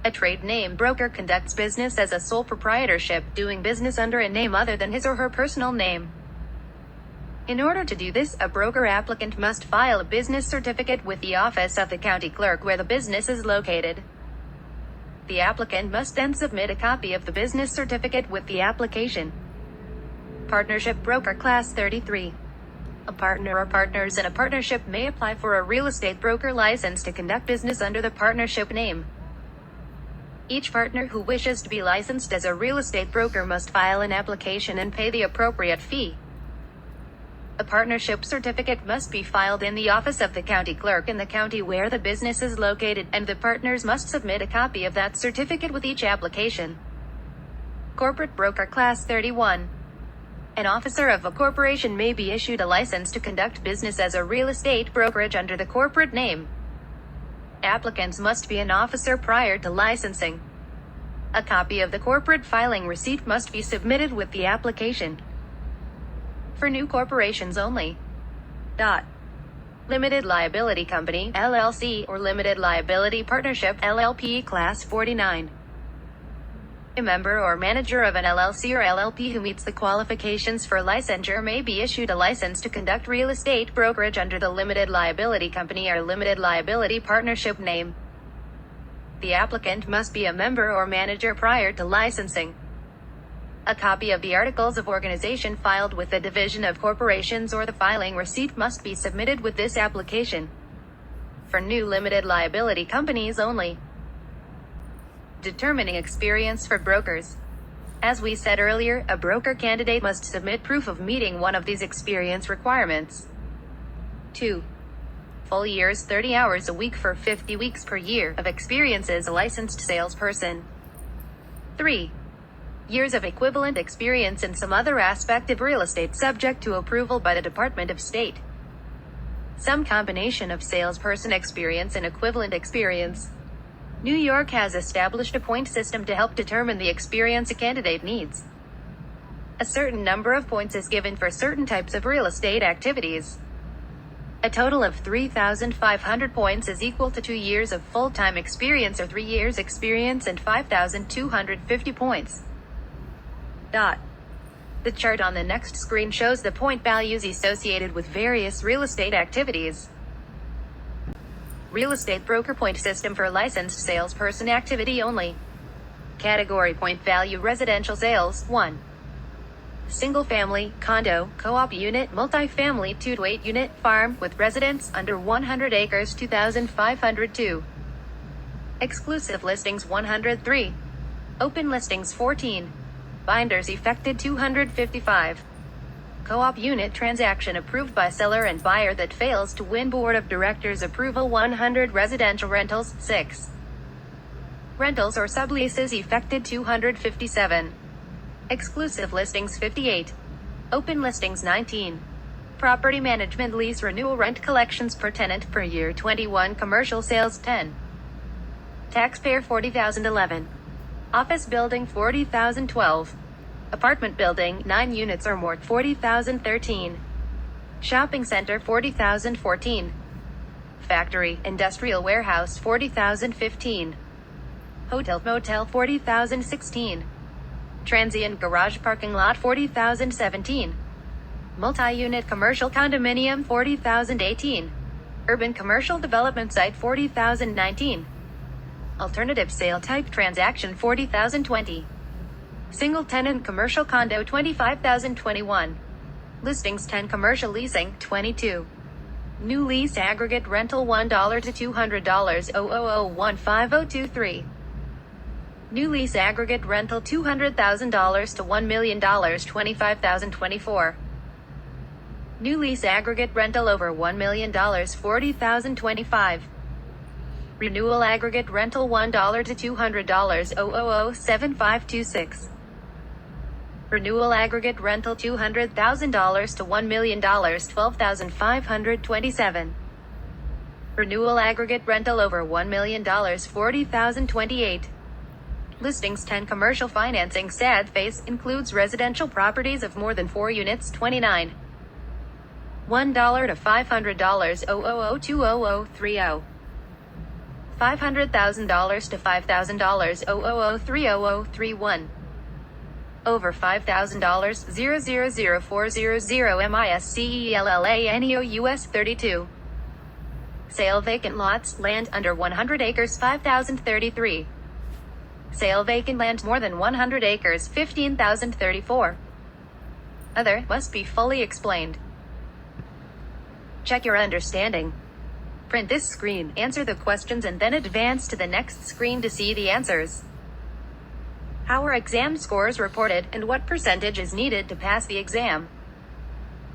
A trade name broker conducts business as a sole proprietorship, doing business under a name other than his or her personal name. In order to do this, a broker applicant must file a business certificate with the office of the county clerk where the business is located. The applicant must then submit a copy of the business certificate with the application. Partnership Broker Class 33. A partner or partners in a partnership may apply for a real estate broker license to conduct business under the partnership name. Each partner who wishes to be licensed as a real estate broker must file an application and pay the appropriate fee. A partnership certificate must be filed in the office of the county clerk in the county where the business is located, and the partners must submit a copy of that certificate with each application. Corporate Broker Class 31. An officer of a corporation may be issued a license to conduct business as a real estate brokerage under the corporate name. Applicants must be an officer prior to licensing. A copy of the corporate filing receipt must be submitted with the application. For new corporations only. Limited Liability Company, LLC, or Limited Liability Partnership, LLP Class 49. A member or manager of an LLC or LLP who meets the qualifications for licensure may be issued a license to conduct real estate brokerage under the Limited Liability Company or Limited Liability Partnership name. The applicant must be a member or manager prior to licensing. A copy of the Articles of Organization filed with the Division of Corporations or the filing receipt must be submitted with this application. For new limited liability companies only. Determining experience for brokers. As we said earlier, a broker candidate must submit proof of meeting one of these experience requirements. 2. Full years, 30 hours a week for 50 weeks per year of experience as a licensed salesperson. 3. Years of equivalent experience in some other aspect of real estate subject to approval by the Department of State. Some combination of salesperson experience and equivalent experience. New York has established a point system to help determine the experience a candidate needs. A certain number of points is given for certain types of real estate activities. A total of 3,500 points is equal to 2 years of full-time experience or 3 years experience and 5,250 points. The chart on the next screen shows the point values associated with various real estate activities. Real estate broker point system for licensed salesperson activity only. Category point value residential sales 1. Single family, condo, co-op unit, multi-family 2 to 8 unit, farm with residents under 100 acres 2,502. Exclusive listings 103. Open listings 14. Binders effected 255. Co-op unit transaction approved by seller and buyer that fails to win board of directors approval 100. Residential rentals 6. Rentals or subleases effected 257. Exclusive listings 58. Open listings 19. Property management lease renewal rent collections per tenant per year 21. Commercial sales 10. Taxpayer 40,011. Office building 40,012. Apartment building 9 units or more 40,013. Shopping center 40,014. Factory, industrial warehouse 40,015. Hotel motel 40,016. Transient garage parking lot 40,017. Multi-unit commercial condominium 40,018. Urban commercial development site 40,019. Alternative sale type transaction 40,020. Single tenant commercial condo 25,021. Listings 10. Commercial leasing 22. New lease aggregate rental $1 to $200 000150023. New lease aggregate rental $200,000 to $1 million 25,024. New lease aggregate rental over $1 million 40,025. Renewal aggregate rental $1 to $200 0007526. Renewal aggregate rental $200,000 to $1 million 12,527. Renewal aggregate rental over $1 million 40,028. Listings 10 commercial financing sad face includes residential properties of more than 4 units 29. $1 to $500 0002030. $500,000 to $5,000 0003031. Over $5,000 0004000MISCELLANEOUS 32. Sale vacant lots, land under 100 acres 5,033. Sale vacant land more than 100 acres 15,034. Other must be fully explained. Check your understanding. Print this screen, answer the questions, and then advance to the next screen to see the answers. How are exam scores reported, and what percentage is needed to pass the exam?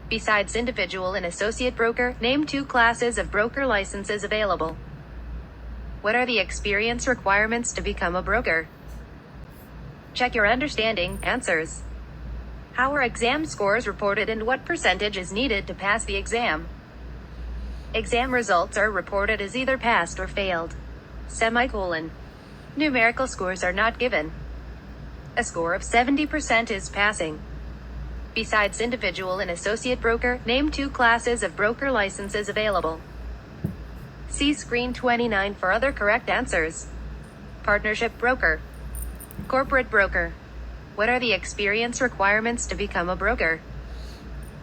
Besides individual and associate broker, name 2 classes of broker licenses available. What are the experience requirements to become a broker? Check your understanding, answers. How are exam scores reported, and what percentage is needed to pass the exam? Exam results are reported as either passed or failed. Semicolon. Numerical scores are not given. A score of 70% is passing. Besides individual and associate broker, name 2 classes of broker licenses available. See screen 29 for other correct answers. Partnership broker. Corporate broker. What are the experience requirements to become a broker?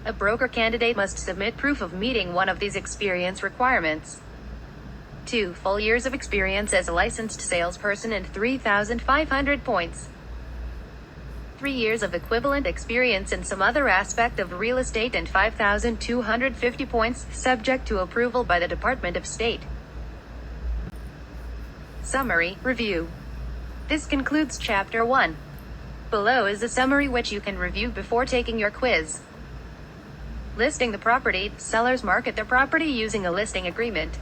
A broker candidate must submit proof of meeting one of these experience requirements. 2 full years of experience as a licensed salesperson and 3,500 points. 3 years of equivalent experience in some other aspect of real estate and 5,250 points, subject to approval by the Department of State. Summary, review. This concludes Chapter 1. Below is a summary which you can review before taking your quiz. Listing the property, sellers market their property using a listing agreement.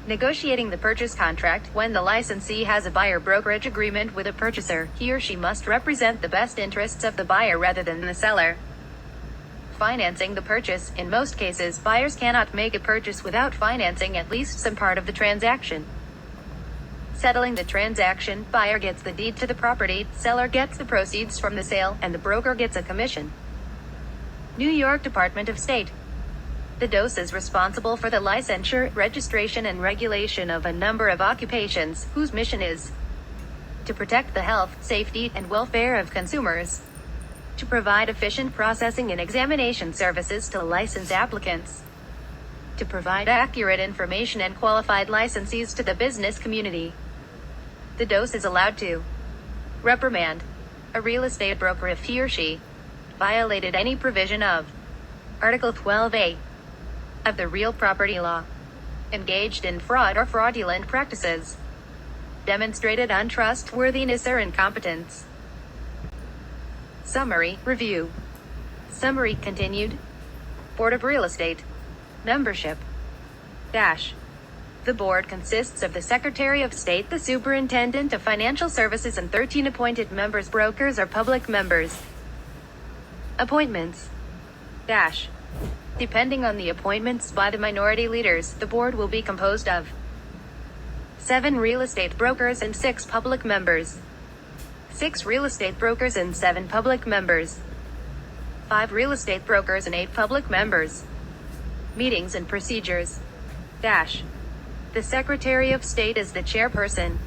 Negotiating the purchase contract, when the licensee has a buyer brokerage agreement with a purchaser, he or she must represent the best interests of the buyer rather than the seller. Financing the purchase, in most cases, buyers cannot make a purchase without financing at least some part of the transaction. Settling the transaction, buyer gets the deed to the property, seller gets the proceeds from the sale, and the broker gets a commission. New York Department of State. The DOS is responsible for the licensure, registration, and regulation of a number of occupations, whose mission is to protect the health, safety, and welfare of consumers, to provide efficient processing and examination services to license applicants, to provide accurate information and qualified licensees to the business community. The DOS is allowed to reprimand a real estate broker if he or she violated any provision of Article 12A of the Real Property Law, engaged in fraud or fraudulent practices, demonstrated untrustworthiness or incompetence. Summary, review. Summary continued. Board of Real Estate. Membership. Dash. The board consists of the Secretary of State, the Superintendent of Financial Services, and 13 appointed members. Brokers are public members. Appointments. Dash. Depending on the appointments by the minority leaders, the board will be composed of 7 real estate brokers and 6 public members. 6 real estate brokers and 7 public members. 5 real estate brokers and 8 public members. Meetings and procedures. Dash. The Secretary of State is the chairperson.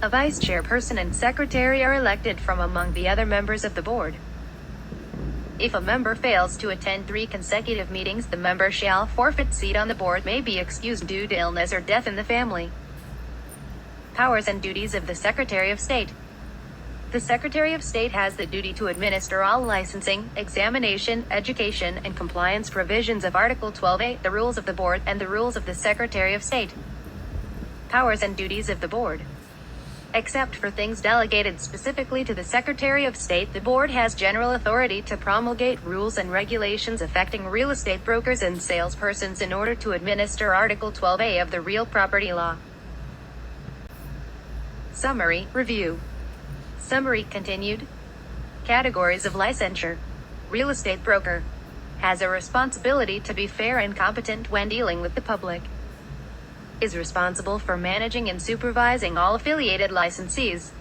A vice chairperson and secretary are elected from among the other members of the board. If a member fails to attend 3 consecutive meetings, the member shall forfeit seat on the board, may be excused due to illness or death in the family. Powers and duties of the Secretary of State. The Secretary of State has the duty to administer all licensing, examination, education, and compliance provisions of Article 12A, the rules of the Board, and the rules of the Secretary of State. Powers and duties of the Board. Except for things delegated specifically to the Secretary of State, the Board has general authority to promulgate rules and regulations affecting real estate brokers and salespersons in order to administer Article 12A of the Real Property Law. Summary, review. Summary continued. Categories of licensure. Real estate broker has a responsibility to be fair and competent when dealing with the public. Is responsible for managing and supervising all affiliated licensees.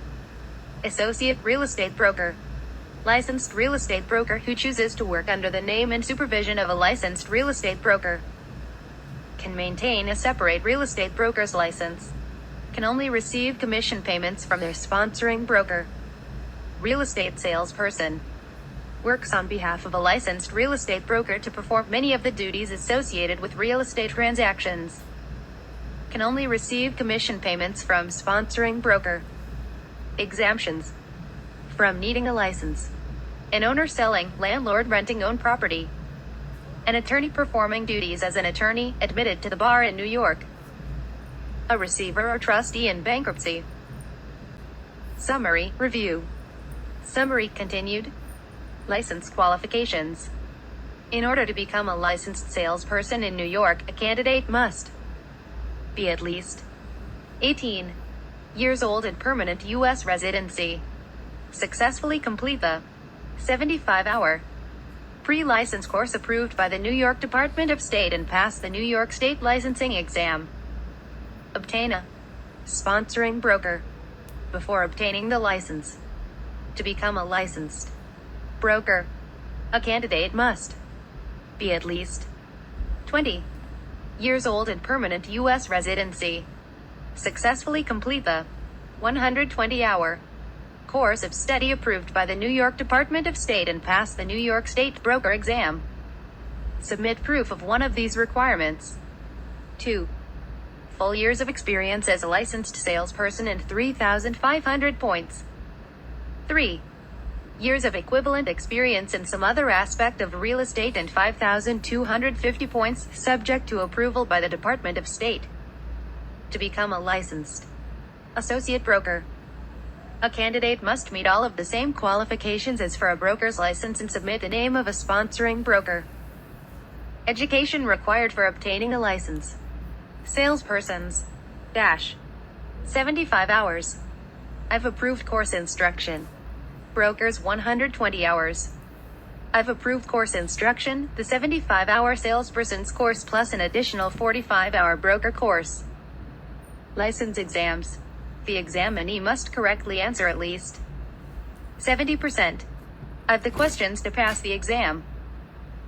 Associate real estate broker. Licensed real estate broker who chooses to work under the name and supervision of a licensed real estate broker. Can maintain a separate real estate broker's license. Can only receive commission payments from their sponsoring broker. Real estate salesperson. Works on behalf of a licensed real estate broker to perform many of the duties associated with real estate transactions. Can only receive commission payments from sponsoring broker. Exemptions from needing a license. An owner selling, landlord renting own property. An attorney performing duties as an attorney, admitted to the bar in New York. A receiver or trustee in bankruptcy. Summary, review. Summary continued. License qualifications. In order to become a licensed salesperson in New York, a candidate must be at least 18 years old and permanent U.S. residency. Successfully complete the 75-hour pre-license course approved by the New York Department of State and pass the New York State licensing exam. Obtain a sponsoring broker before obtaining the license. To become a licensed broker, a candidate must be at least 20 years old and permanent U.S. residency. Successfully complete the 120-hour course of study approved by the New York Department of State and pass the New York State broker exam. Submit proof of one of these requirements. 2 full years of experience as a licensed salesperson and 3,500 points. 3 years of equivalent experience in some other aspect of real estate and 5,250 points, subject to approval by the Department of State. To become a licensed associate broker, a candidate must meet all of the same qualifications as for a broker's license and submit the name of a sponsoring broker. Education required for obtaining a license. Salespersons. 75 hours. I've approved course instruction. Brokers 120 hours. I've approved course instruction, the 75-hour salesperson's course plus an additional 45-hour broker course. License exams. The examinee must correctly answer at least 70% of the questions to pass the exam.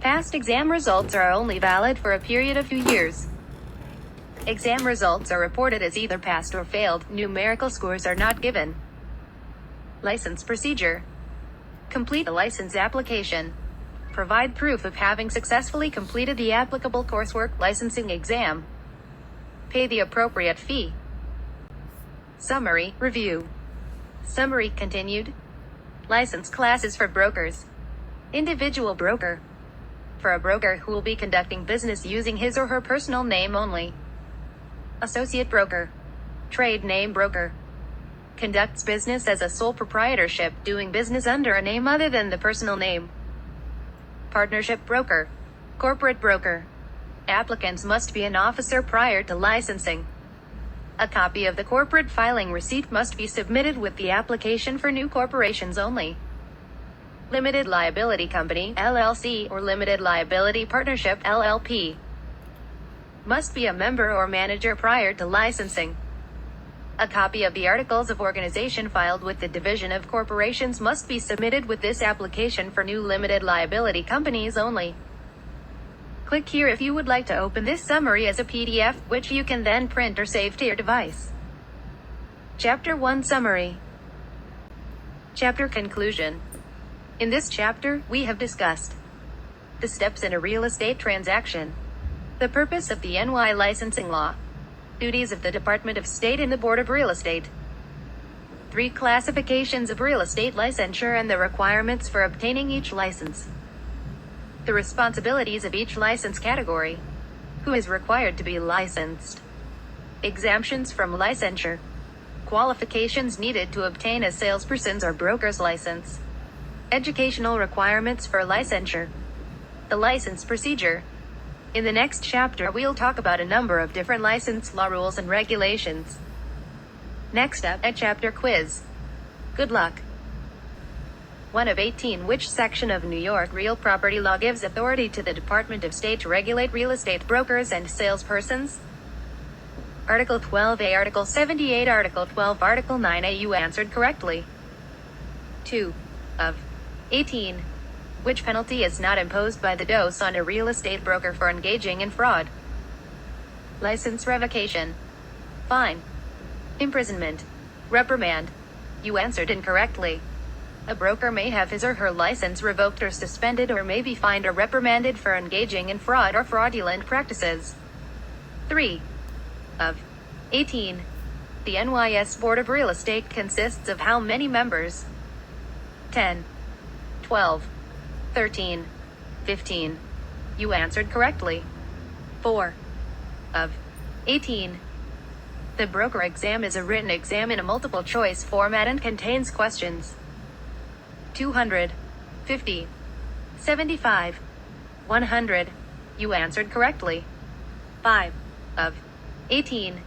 Past exam results are only valid for a period of 2 years. Exam results are reported as either passed or failed. Numerical scores are not given. License procedure. Complete the license application. Provide proof of having successfully completed the applicable coursework licensing exam. Pay the appropriate fee. Summary, review. Summary continued. License classes for brokers. Individual broker. For a broker who will be conducting business using his or her personal name only. Associate broker. Trade name broker. Conducts business as a sole proprietorship, doing business under a name other than the personal name. Partnership broker. Corporate broker. Applicants must be an officer prior to licensing. A copy of the corporate filing receipt must be submitted with the application for new corporations only. Limited liability company, LLC, or limited liability partnership, LLP. Must be a member or manager prior to licensing. A copy of the Articles of Organization filed with the Division of Corporations must be submitted with this application for new limited liability companies only. Click here if you would like to open this summary as a PDF, which you can then print or save to your device. Chapter 1 Summary. Chapter Conclusion. In this chapter, we have discussed the steps in a real estate transaction, the purpose of the NY licensing law, duties of the Department of State and the Board of Real Estate, 3 classifications of real estate licensure and the requirements for obtaining each license. The responsibilities of each license category. Who is required to be licensed? Exemptions from licensure. Qualifications needed to obtain a salesperson's or broker's license. Educational requirements for licensure. The license procedure. In the next chapter, we'll talk about a number of different license law rules and regulations. Next up, a chapter quiz. Good luck. 1 of 18. Which section of New York real property law gives authority to the Department of State to regulate real estate brokers and salespersons? Article 12A, Article 78, Article 12, Article 9A. You answered correctly. 2 of 18. Which penalty is not imposed by the DOS on a real estate broker for engaging in fraud? License revocation, fine, imprisonment, reprimand. You answered incorrectly. A broker may have his or her license revoked or suspended, or may be fined or reprimanded for engaging in fraud or fraudulent practices. 3 of 18. The NYS Board of Real Estate consists of how many members? 10, 12, 13, 15. You answered correctly. 4 of 18. The broker exam is a written exam in a multiple choice format and contains questions 200, 50, 75, 100. You answered correctly. 5 of 18.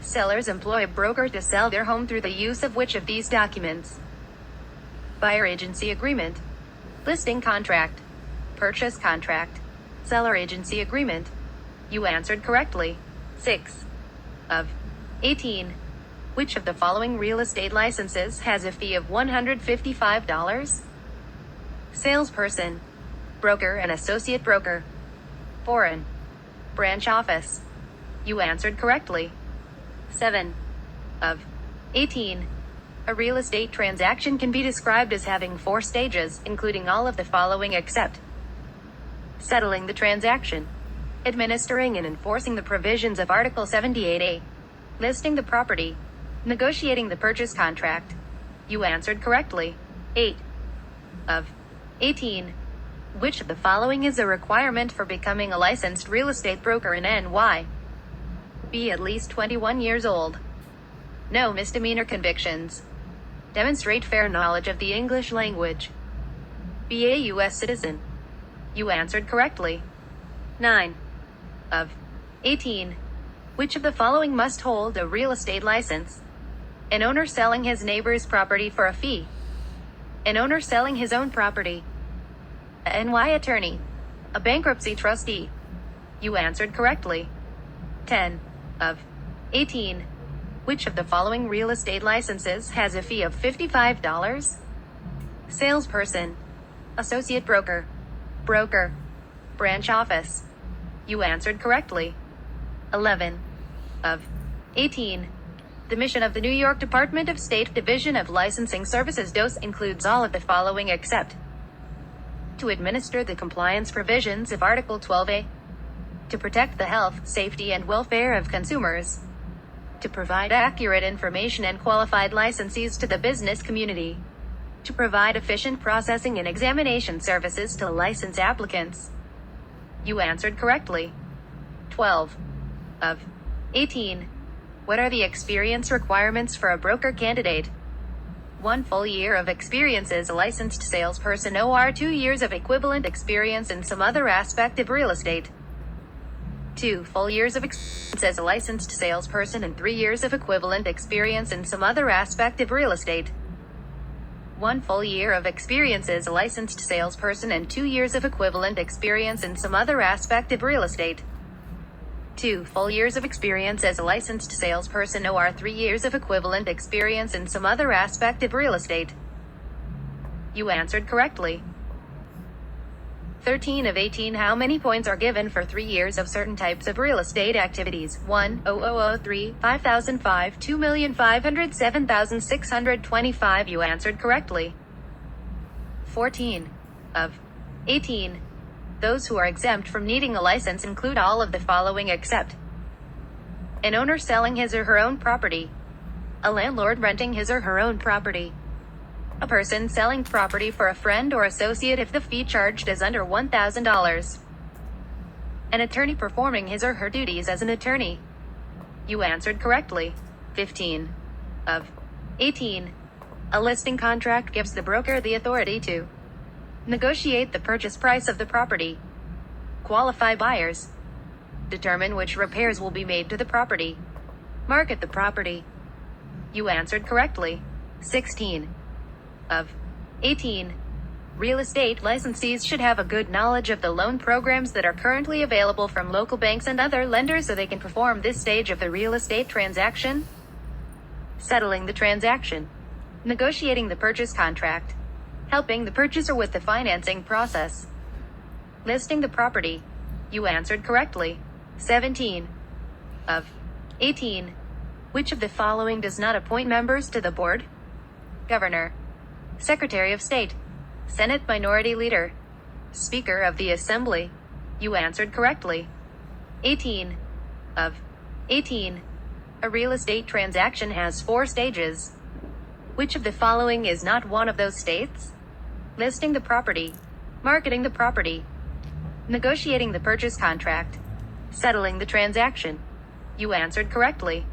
Sellers employ a broker to sell their home through the use of which of these documents? Buyer agency agreement, listing contract, purchase contract, seller agency agreement. You answered correctly. 6 of 18. Which of the following real estate licenses has a fee of $155? Salesperson, broker and associate broker, foreign, branch office. You answered correctly. 7 of 18. A real estate transaction can be described as having 4 stages, including all of the following except settling the transaction, administering and enforcing the provisions of Article 78A, listing the property, negotiating the purchase contract. You answered correctly. 8 of 18. Which of the following is a requirement for becoming a licensed real estate broker in NY? Be at least 21 years old. No misdemeanor convictions. Demonstrate fair knowledge of the English language. Be a U.S. citizen. You answered correctly. 9 of 18. Which of the following must hold a real estate license? An owner selling his neighbor's property for a fee. An owner selling his own property. A NY attorney. A bankruptcy trustee. You answered correctly. 10 of 18. Which of the following real estate licenses has a fee of $55? Salesperson, associate broker, broker, branch office. You answered correctly. 11 of 18. The mission of the New York Department of State Division of Licensing Services DOS includes all of the following except to administer the compliance provisions of Article 12A, to protect the health, safety, and welfare of consumers, to provide accurate information and qualified licensees to the business community, to provide efficient processing and examination services to license applicants. You answered correctly. 12 of 18. What are the experience requirements for a broker candidate? 1 full year of experience as a licensed salesperson, or 2 years of equivalent experience in some other aspect of real estate. 2 full years of experience as a licensed salesperson and 3 years of equivalent experience in some other aspect of real estate. 1 full year of experience as a licensed salesperson and 2 years of equivalent experience in some other aspect of real estate. 2 full years of experience as a licensed salesperson, or 3 years of equivalent experience in some other aspect of real estate. You answered correctly. 13 of 18. How many points are given for 3 years of certain types of real estate activities? 1,003, 5,005, 2,507,625. You answered correctly. 14 of 18. Those who are exempt from needing a license include all of the following except an owner selling his or her own property, A landlord renting his or her own property. A person selling property for a friend or associate if the fee charged is under $1,000. An attorney performing his or her duties as an attorney. You answered correctly. 15. Of 18. A listing contract gives the broker the authority to negotiate the purchase price of the property, qualify buyers, determine which repairs will be made to the property, market the property. You answered correctly. 16. Of 18. Real estate licensees should have a good knowledge of the loan programs that are currently available from local banks and other lenders so they can perform this stage of the real estate transaction. Settling the transaction. Negotiating the purchase contract. Helping the purchaser with the financing process. Listing the property. You answered correctly. 17. Of 18. Which of the following does not appoint members to the board? Governor, Secretary of State, Senate Minority Leader, Speaker of the Assembly. You answered correctly. 18. Of 18. A real estate transaction has 4 stages. Which of the following is not one of those states? Listing the property, marketing the property, negotiating the purchase contract, settling the transaction. You answered correctly.